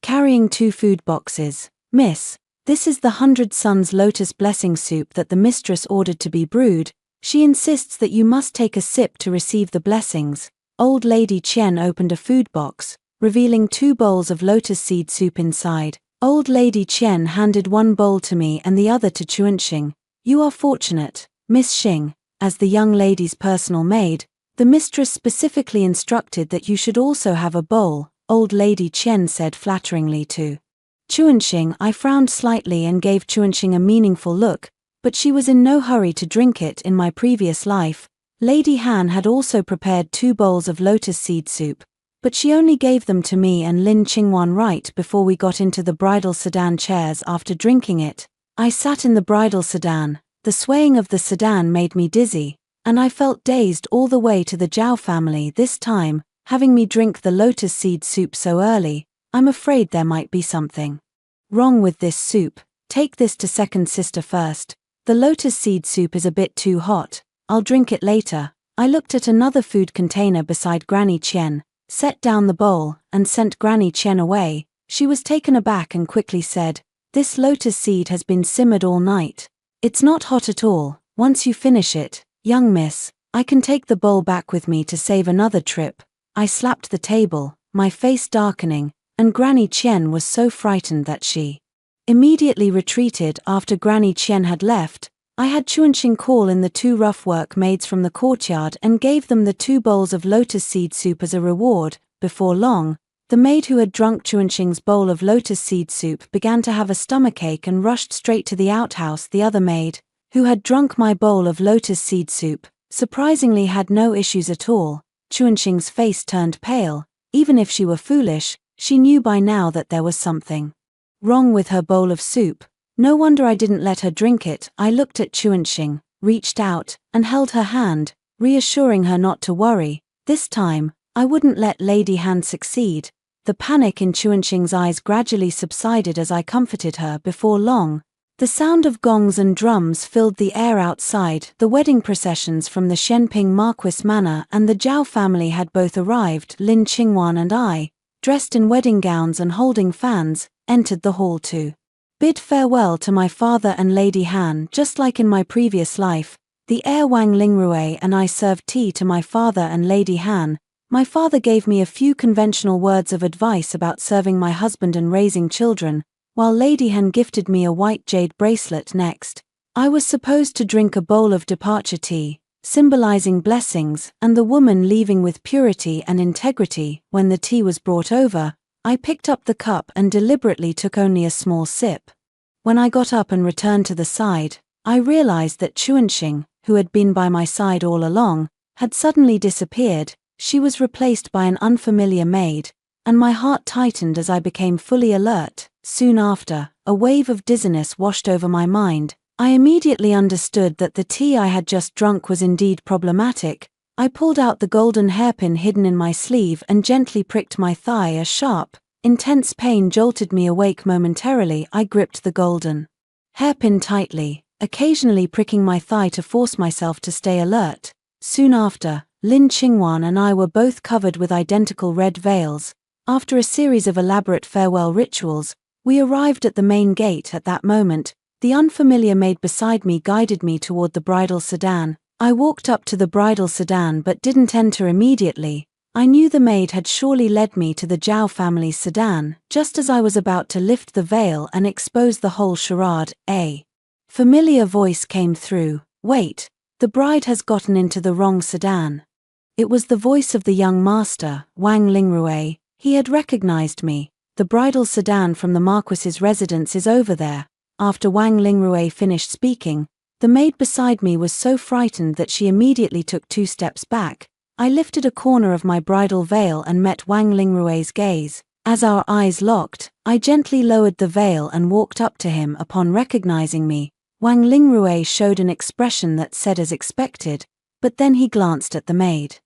Speaker 1: carrying 2 food boxes. Miss, this is the 100 Suns Lotus Blessing Soup that the mistress ordered to be brewed. She insists that you must take a sip to receive the blessings. Old Lady Chen opened a food box, revealing 2 bowls of lotus seed soup inside. Old Lady Chen handed 1 bowl to me and the other to Chuanxing. You are fortunate, Miss Xing. As the young lady's personal maid, the mistress specifically instructed that you should also have a bowl, Old Lady Chen said flatteringly to Chuanxing. I frowned slightly and gave Chuanxing a meaningful look, but she was in no hurry to drink it. In my previous life, Lady Han had also prepared 2 bowls of lotus seed soup, but she only gave them to me and Lin Qingwan right before we got into the bridal sedan chairs. After drinking it, I sat in the bridal sedan. The swaying of the sedan made me dizzy, and I felt dazed all the way to the Zhao family. This time, having me drink the lotus seed soup so early, I'm afraid there might be something wrong with this soup. Take this to second sister first. The lotus seed soup is a bit too hot. I'll drink it later. I looked at another food container beside Granny Chen, set down the bowl, and sent Granny Chen away. She was taken aback and quickly said, "This lotus seed has been simmered all night. It's not hot at all. Once you finish it, young miss, I can take the bowl back with me to save another trip." I slapped the table, my face darkening, and Granny Chen was so frightened that she immediately retreated. After Granny Chen had left, I had Chuanxing call in the 2 rough work maids from the courtyard and gave them the 2 bowls of lotus seed soup as a reward. Before long, the maid who had drunk Chuanxing's bowl of lotus seed soup began to have a stomachache and rushed straight to the outhouse. The other maid, who had drunk my bowl of lotus seed soup, surprisingly had no issues at all. Chuanxing's face turned pale. Even if she were foolish, she knew by now that there was something wrong with her bowl of soup. No wonder I didn't let her drink it. I looked at Chuanxing, reached out, and held her hand, reassuring her not to worry. This time, I wouldn't let Lady Han succeed. The panic in Chuanxing's eyes gradually subsided as I comforted her. Before long, the sound of gongs and drums filled the air outside. The wedding processions from the Shenping Marquis Manor and the Zhao family had both arrived. Lin Qingwan and I, dressed in wedding gowns and holding fans, entered the hall to bid farewell to my father and Lady Han. Just like in my previous life, the heir Wang Lingrui and I served tea to my father and Lady Han. My father gave me a few conventional words of advice about serving my husband and raising children, while Lady Han gifted me a white jade bracelet. Next, I was supposed to drink a bowl of departure tea, symbolizing blessings and the woman leaving with purity and integrity. When the tea was brought over, I picked up the cup and deliberately took only a small sip. When I got up and returned to the side, I realized that Chuanxing, who had been by my side all along, had suddenly disappeared. She was replaced by an unfamiliar maid, and my heart tightened as I became fully alert. Soon after, a wave of dizziness washed over my mind. I immediately understood that the tea I had just drunk was indeed problematic. I pulled out the golden hairpin hidden in my sleeve and gently pricked my thigh. A sharp, intense pain jolted me awake momentarily. I gripped the golden hairpin tightly, occasionally pricking my thigh to force myself to stay alert. Soon after, Lin Qingwan and I were both covered with identical red veils. After a series of elaborate farewell rituals, we arrived at the main gate. At that moment, the unfamiliar maid beside me guided me toward the bridal sedan. I walked up to the bridal sedan but didn't enter immediately. I knew the maid had surely led me to the Zhao family's sedan. Just as I was about to lift the veil and expose the whole charade, a familiar voice came through. "Wait, the bride has gotten into the wrong sedan." It was the voice of the young master, Wang Lingrui. He had recognized me. "The bridal sedan from the Marquis's residence is over there." After Wang Lingrui finished speaking, the maid beside me was so frightened that she immediately took 2 steps back. I lifted a corner of my bridal veil and met Wang Lingrue's gaze. As our eyes locked, I gently lowered the veil and walked up to him. Upon recognizing me, Wang Lingrue showed an expression that said as expected, but then he glanced at the maid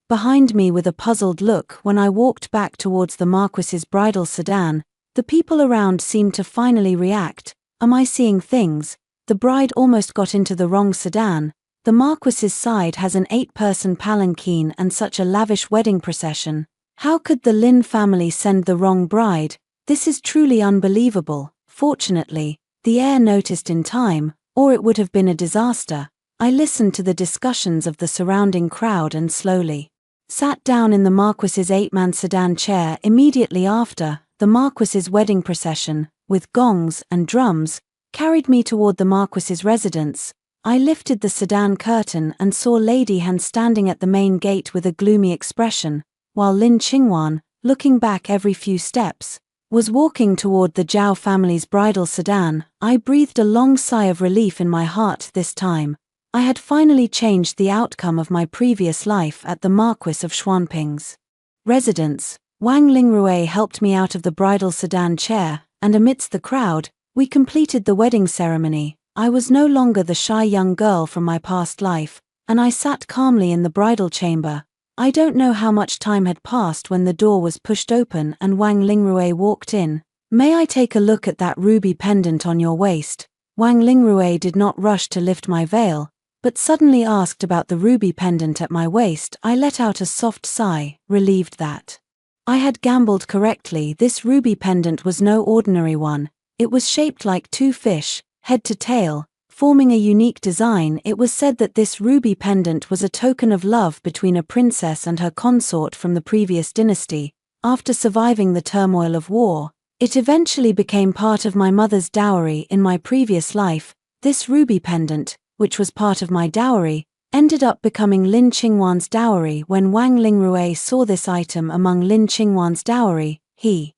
Speaker 1: behind me with a puzzled look. When I walked back towards the Marquis's bridal sedan, the people around seemed to finally react. Am I seeing things? The bride almost got into the wrong sedan. The Marquis's side has an 8-person palanquin and such a lavish wedding procession. How could the Lin family send the wrong bride? This is truly unbelievable. Fortunately, the heir noticed in time, or it would have been a disaster. I listened to the discussions of the surrounding crowd and slowly sat down in the Marquis's 8-man sedan chair. Immediately after, the Marquis's wedding procession, with gongs and drums, carried me toward the Marquis's residence. I lifted the sedan curtain and saw Lady Han standing at the main gate with a gloomy expression, while Lin Qingwan, looking back every few steps, was walking toward the Zhao family's bridal sedan. I breathed a long sigh of relief in my heart this time. I had finally changed the outcome of my previous life at the Marquis of Xuanping's residence. Wang Lingrue helped me out of the bridal sedan chair, and amidst the crowd, we completed the wedding ceremony. I was no longer the shy young girl from my past life, and I sat calmly in the bridal chamber. I don't know how much time had passed when the door was pushed open and Wang Lingrue walked in. May I take a look at that ruby pendant on your waist? Wang Lingrue did not rush to lift my veil, but suddenly asked about the ruby pendant at my waist. I let out a soft sigh, relieved that I had gambled correctly. This ruby pendant was no ordinary one. It was shaped like 2 fish, head to tail, forming a unique design. It was said that this ruby pendant was a token of love between a princess and her consort from the previous dynasty. After surviving the turmoil of war, it eventually became part of my mother's dowry in my previous life. This ruby pendant, which was part of my dowry, ended up becoming Lin Qingwan's dowry. When Wang Lingrue saw this item among Lin Qingwan's dowry, he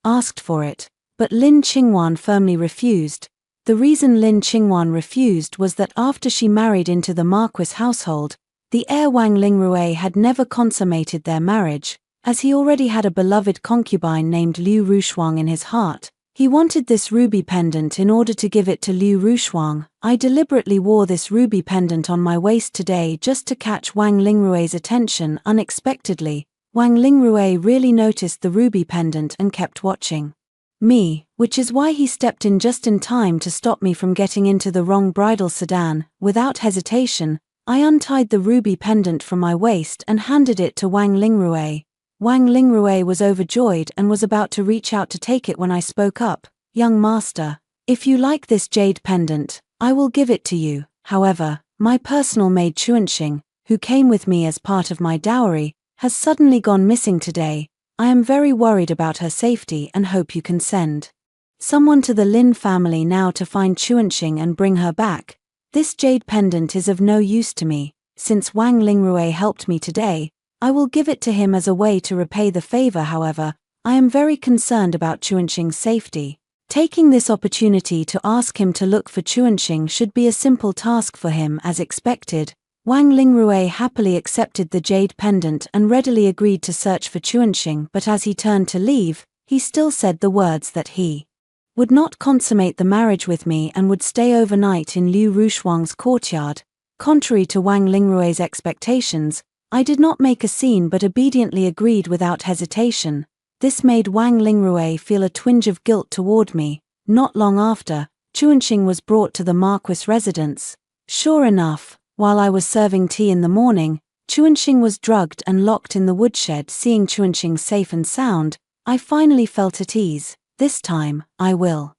Speaker 1: asked for it, but Lin Qingwan firmly refused. The reason Lin Qingwan refused was that after she married into the Marquis household, the heir Wang Lingrue had never consummated their marriage, as he already had a beloved concubine named Liu Rushuang in his heart. He wanted this ruby pendant in order to give it to Liu Rushuang. I deliberately wore this ruby pendant on my waist today just to catch Wang Lingrue's attention. Unexpectedly, Wang Lingrue really noticed the ruby pendant and kept watching me, which is why he stepped in just in time to stop me from getting into the wrong bridal sedan. Without hesitation, I untied the ruby pendant from my waist and handed it to Wang Lingrue. Wang Lingrue was overjoyed and was about to reach out to take it when I spoke up. Young master, if you like this jade pendant, I will give it to you. However, my personal maid Chuanxing, who came with me as part of my dowry, has suddenly gone missing today. I am very worried about her safety and hope you can send someone to the Lin family now to find Chuanxing and bring her back. This jade pendant is of no use to me. Since Wang Lingrue helped me today, I will give it to him as a way to repay the favor. However, I am very concerned about Chuanxing's safety. Taking this opportunity to ask him to look for Chuanxing should be a simple task for him. As expected, Wang Lingrue happily accepted the jade pendant and readily agreed to search for Chuanxing, but as he turned to leave, he still said the words that he would not consummate the marriage with me and would stay overnight in Liu Rushuang's courtyard. Contrary to Wang Lingrue's expectations, I did not make a scene but obediently agreed without hesitation. This made Wang Lingrue feel a twinge of guilt toward me. Not long after, Chuanxing was brought to the Marquis residence. Sure enough, while I was serving tea in the morning, Chuanxing was drugged and locked in the woodshed. Seeing Chuanxing safe and sound, I finally felt at ease. This time, I will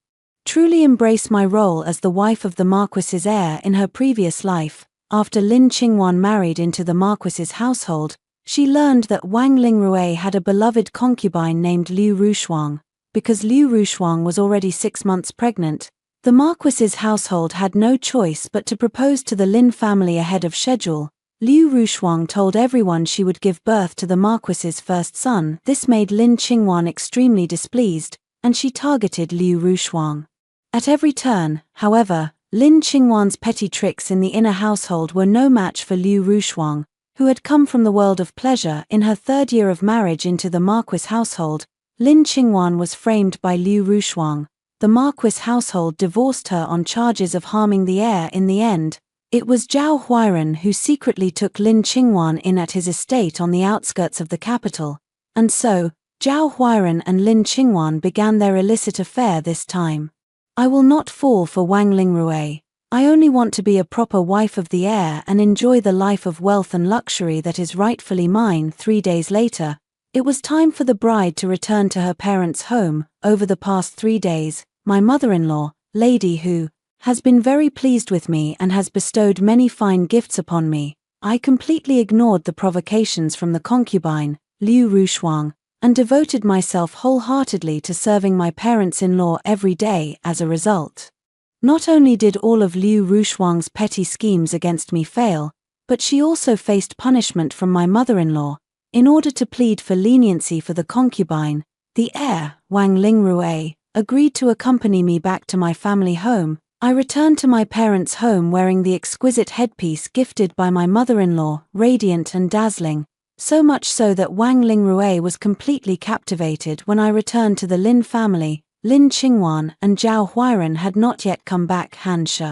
Speaker 1: truly embrace my role as the wife of the Marquis's heir. In her previous life, after Lin Qingwan married into the Marquis's household, she learned that Wang Lingrue had a beloved concubine named Liu Rushuang. Because Liu Rushuang was already 6 months pregnant, the Marquis's household had no choice but to propose to the Lin family ahead of schedule. Liu Rushuang told everyone she would give birth to the Marquis's first son. This made Lin Qingwan extremely displeased, and she targeted Liu Rushuang at every turn. However, Lin Qingwan's petty tricks in the inner household were no match for Liu Rushuang. who had come from the world of pleasure in her third year of marriage into the Marquis household. Lin Qingwan was framed by Liu Rushuang. The Marquis household divorced her on charges of harming the heir in the end. It was Zhao Huairan who secretly took Lin Qingwan in at his estate on the outskirts of the capital. And so, Zhao Huairan and Lin Qingwan began their illicit affair this time. I will not fall for Wang Lingrui. I only want to be a proper wife of the heir and enjoy the life of wealth and luxury that is rightfully mine. 3 days later, it was time for the bride to return to her parents' home. Over the past 3 days, my mother-in-law, Lady Hu, has been very pleased with me and has bestowed many fine gifts upon me. I completely ignored the provocations from the concubine, Liu Rushuang, and devoted myself wholeheartedly to serving my parents-in-law every day. As a result, not only did all of Liu Rushuang's petty schemes against me fail, but she also faced punishment from my mother-in-law. In order to plead for leniency for the concubine, the heir, Wang Lingrui, agreed to accompany me back to my family home. I returned to my parents' home wearing the exquisite headpiece gifted by my mother-in-law, radiant and dazzling, so much so that Wang Lingrui was completely captivated. When I returned to the Lin family, Lin Qingwan and Zhao Huairan had not yet come back. Han She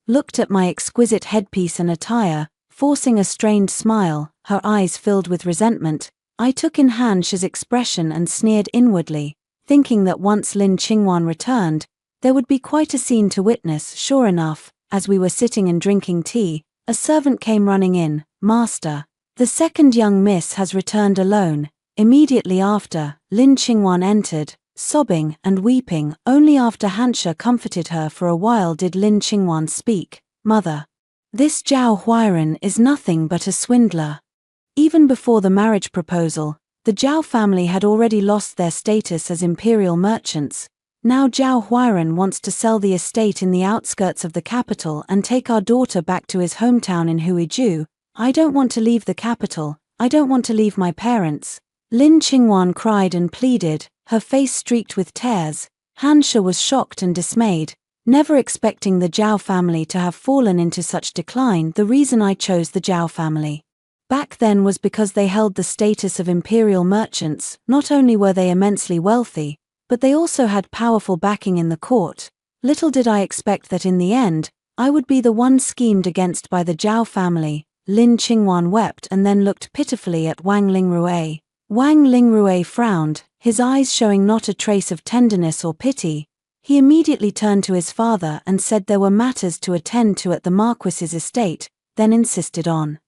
Speaker 1: looked at my exquisite headpiece and attire, forcing a strained smile, her eyes filled with resentment. I took in Han She's expression and sneered inwardly, thinking that once Lin Qingwan returned, there would be quite a scene to witness. Sure enough, as we were sitting and drinking tea, a servant came running in. Master, the second young miss has returned alone. Immediately after, Lin Qingwan entered, sobbing and weeping. Only after Han She comforted her for a while did Lin Qingwan speak. Mother, this Zhao Huairan is nothing but a swindler. Even before the marriage proposal, the Zhao family had already lost their status as imperial merchants. Now Zhao Huairan wants to sell the estate in the outskirts of the capital and take our daughter back to his hometown in Huizhou. I don't want to leave the capital, I don't want to leave my parents. Lin Qingwan cried and pleaded, her face streaked with tears. Han She was shocked and dismayed, never expecting the Zhao family to have fallen into such decline. The reason I chose the Zhao family back then was because they held the status of imperial merchants. Not only were they immensely wealthy, but they also had powerful backing in the court. Little did I expect that in the end, I would be the one schemed against by the Zhao family. Lin Qingwan wept and then looked pitifully at Wang Lingrui. Wang Lingrui frowned, his eyes showing not a trace of tenderness or pity. He immediately turned to his father and said there were matters to attend to at the Marquis's estate, then insisted on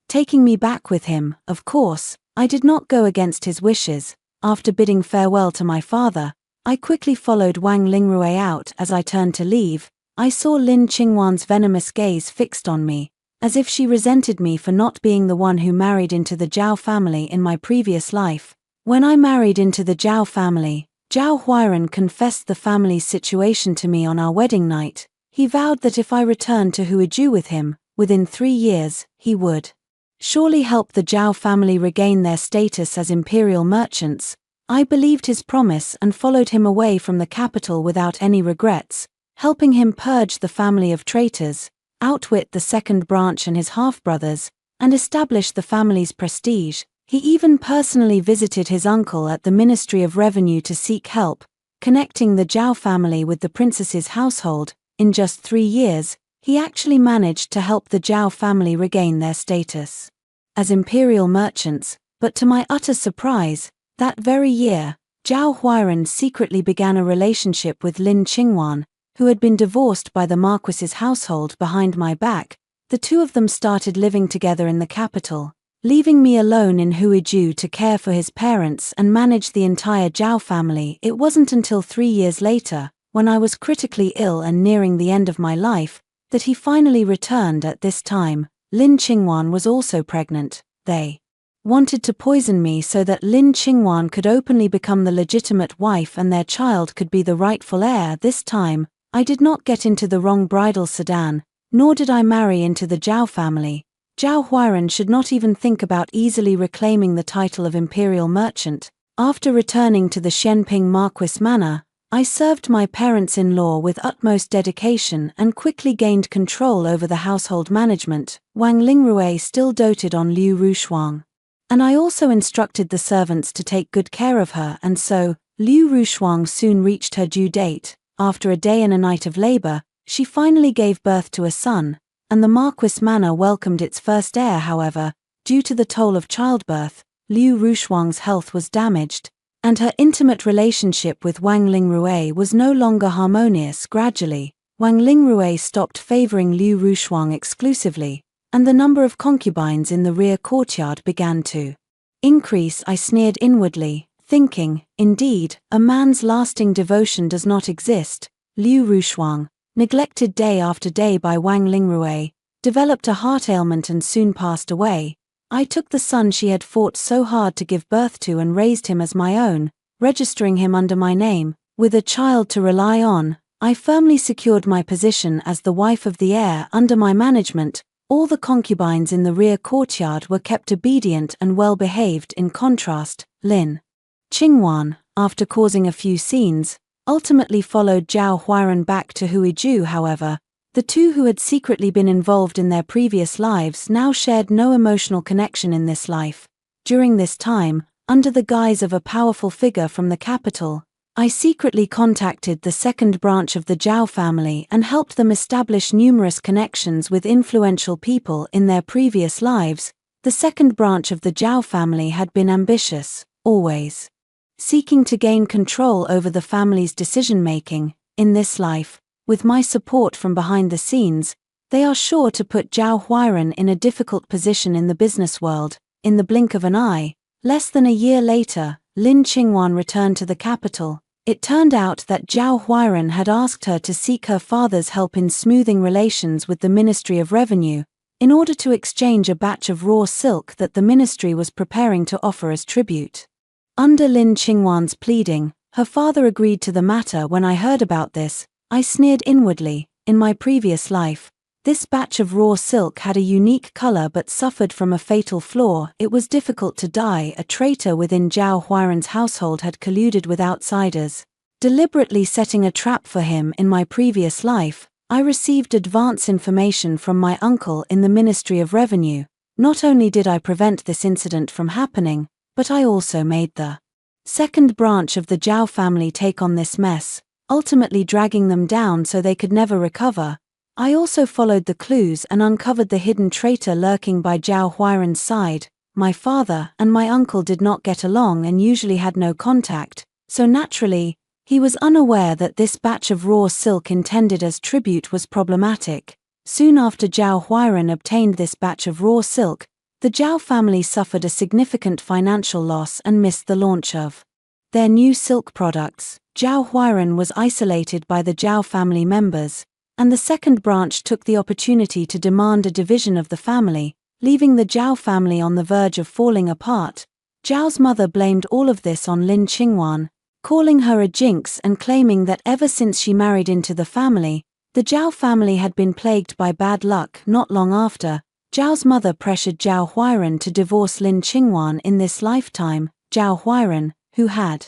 Speaker 1: taking me back with him. Of course, I did not go against his wishes. After bidding farewell to my father, I quickly followed Wang Lingrui out. As I turned to leave, I saw Lin Qingwan's venomous gaze fixed on me, as if she resented me for not being the one who married into the Zhao family in my previous life. When I married into the Zhao family, Zhao Huairan confessed the family's situation to me on our wedding night. He vowed that if I returned to Huizhou with him, within 3 years, he would surely help the Zhao family regain their status as imperial merchants. I believed his promise and followed him away from the capital without any regrets, helping him purge the family of traitors, outwit the second branch and his half-brothers, and establish the family's prestige. He even personally visited his uncle at the Ministry of Revenue to seek help, connecting the Zhao family with the princess's household. In just 3 years, he actually managed to help the Zhao family regain their status as imperial merchants. But to my utter surprise, that very year, Zhao Huairan secretly began a relationship with Lin Qingwan, who had been divorced by the Marquis's household behind my back. The two of them started living together in the capital, leaving me alone in Huizhou to care for his parents and manage the entire Zhao family. It wasn't until 3 years later, when I was critically ill and nearing the end of my life, that he finally returned. At this time, Lin Qingwan was also pregnant. They wanted to poison me so that Lin Qingwan could openly become the legitimate wife and their child could be the rightful heir. This time, I did not get into the wrong bridal sedan, nor did I marry into the Zhao family. Zhao Huairan should not even think about easily reclaiming the title of imperial merchant. After returning to the Shenping Marquis Manor, I served my parents-in-law with utmost dedication and quickly gained control over the household management. Wang Lingrui still doted on Liu Rushuang. And I also instructed the servants to take good care of her, and so, Liu Rushuang soon reached her due date. After a day and a night of labor, she finally gave birth to a son, and the Marquis Manor welcomed its first heir. However, due to the toll of childbirth, Liu Rushuang's health was damaged, and her intimate relationship with Wang Lingrui was no longer harmonious. Gradually, Wang Lingrui stopped favoring Liu Rushuang exclusively, and the number of concubines in the rear courtyard began to increase. I sneered inwardly, thinking, indeed, a man's lasting devotion does not exist. Liu Rushuang, neglected day after day by Wang Lingrui, developed a heart ailment and soon passed away. I took the son she had fought so hard to give birth to and raised him as my own, registering him under my name. With a child to rely on, I firmly secured my position as the wife of the heir. Under my management, all the concubines in the rear courtyard were kept obedient and well-behaved. In contrast, Lin Qingwan, after causing a few scenes, ultimately followed Zhao Huairan back to Huizhou. However, the two who had secretly been involved in their previous lives now shared no emotional connection in this life. During this time, under the guise of a powerful figure from the capital, I secretly contacted the second branch of the Zhao family and helped them establish numerous connections with influential people in their previous lives. The second branch of the Zhao family had been ambitious, always seeking to gain control over the family's decision-making. In this life, with my support from behind the scenes, they are sure to put Zhao Huairan in a difficult position in the business world. In the blink of an eye, less than a year later, Lin Qingwan returned to the capital. It turned out that Zhao Huairan had asked her to seek her father's help in smoothing relations with the Ministry of Revenue, in order to exchange a batch of raw silk that the ministry was preparing to offer as tribute. Under Lin Qingwan's pleading, her father agreed to the matter. When I heard about this, I sneered inwardly. In my previous life, this batch of raw silk had a unique color but suffered from a fatal flaw. It was difficult to dye. A traitor within Zhao Huairan's household had colluded with outsiders, deliberately setting a trap for him. In my previous life, I received advance information from my uncle in the Ministry of Revenue. Not only did I prevent this incident from happening, but I also made the second branch of the Zhao family take on this mess, ultimately dragging them down so they could never recover. I also followed the clues and uncovered the hidden traitor lurking by Zhao Huairan's side. My father and my uncle did not get along and usually had no contact, so naturally, he was unaware that this batch of raw silk intended as tribute was problematic. Soon after Zhao Huairan obtained this batch of raw silk, the Zhao family suffered a significant financial loss and missed the launch of their new silk products. Zhao Huairan was isolated by the Zhao family members, and the second branch took the opportunity to demand a division of the family, leaving the Zhao family on the verge of falling apart. Zhao's mother blamed all of this on Lin Qingwan, calling her a jinx and claiming that ever since she married into the family, the Zhao family had been plagued by bad luck. Not long after, Zhao's mother pressured Zhao Huairan to divorce Lin Qingwan in this lifetime. Zhao Huairan, who had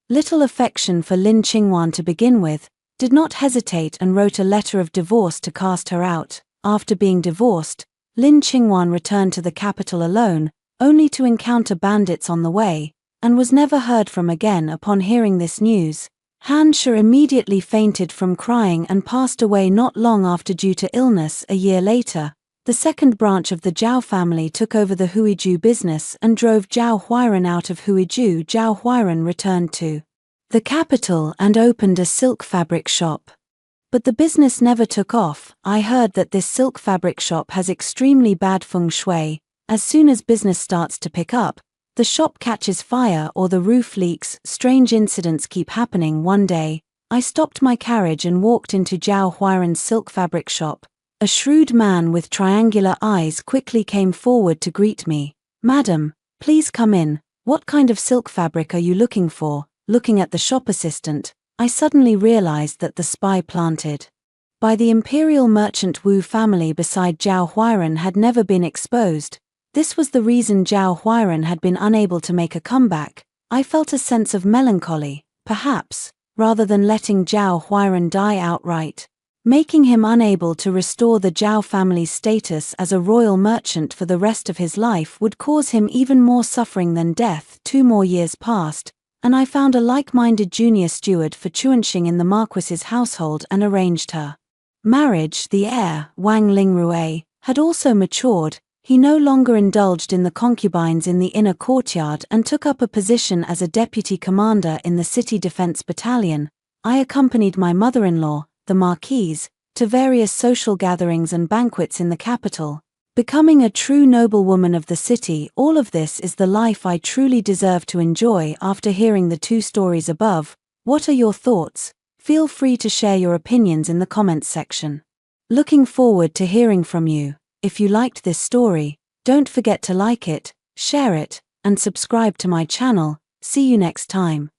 Speaker 1: little affection for Lin Qingwan to begin with, did not hesitate and wrote a letter of divorce to cast her out. After being divorced, Lin Qingwan returned to the capital alone, only to encounter bandits on the way, and was never heard from again. Upon hearing this news, Han Shi immediately fainted from crying and passed away not long after due to illness. A year later, the second branch of the Zhao family took over the Huizhou business and drove Zhao Huairan out of Huizhou. Zhao Huairan returned to the capital and opened a silk fabric shop. But the business never took off. I heard that this silk fabric shop has extremely bad feng shui. As soon as business starts to pick up, the shop catches fire or the roof leaks. Strange incidents keep happening. One day, I stopped my carriage and walked into Zhao Huairan's silk fabric shop. A shrewd man with triangular eyes quickly came forward to greet me. "Madam, please come in. What kind of silk fabric are you looking for?" Looking at the shop assistant, I suddenly realized that the spy planted by the imperial merchant Wu family beside Zhao Huairan had never been exposed. This was the reason Zhao Huairan had been unable to make a comeback. I felt a sense of melancholy. Perhaps rather than letting Zhao Huiran die outright, making him unable to restore the Zhao family's status as a royal merchant for the rest of his life would cause him even more suffering than death. 2 more years passed, and I found a like-minded junior steward for Chuanxing in the Marquis's household and arranged her marriage. The heir, Wang Lingrui, had also matured. He no longer indulged in the concubines in the inner courtyard and took up a position as a deputy commander in the city defense battalion. I accompanied my mother-in-law, the Marquise, to various social gatherings and banquets in the capital, becoming a true noblewoman of the city. All of this is the life I truly deserve to enjoy. After hearing the 2 stories above, what are your thoughts? Feel free to share your opinions in the comments section. Looking forward to hearing from you. If you liked this story, don't forget to like it, share it, and subscribe to my channel. See you next time.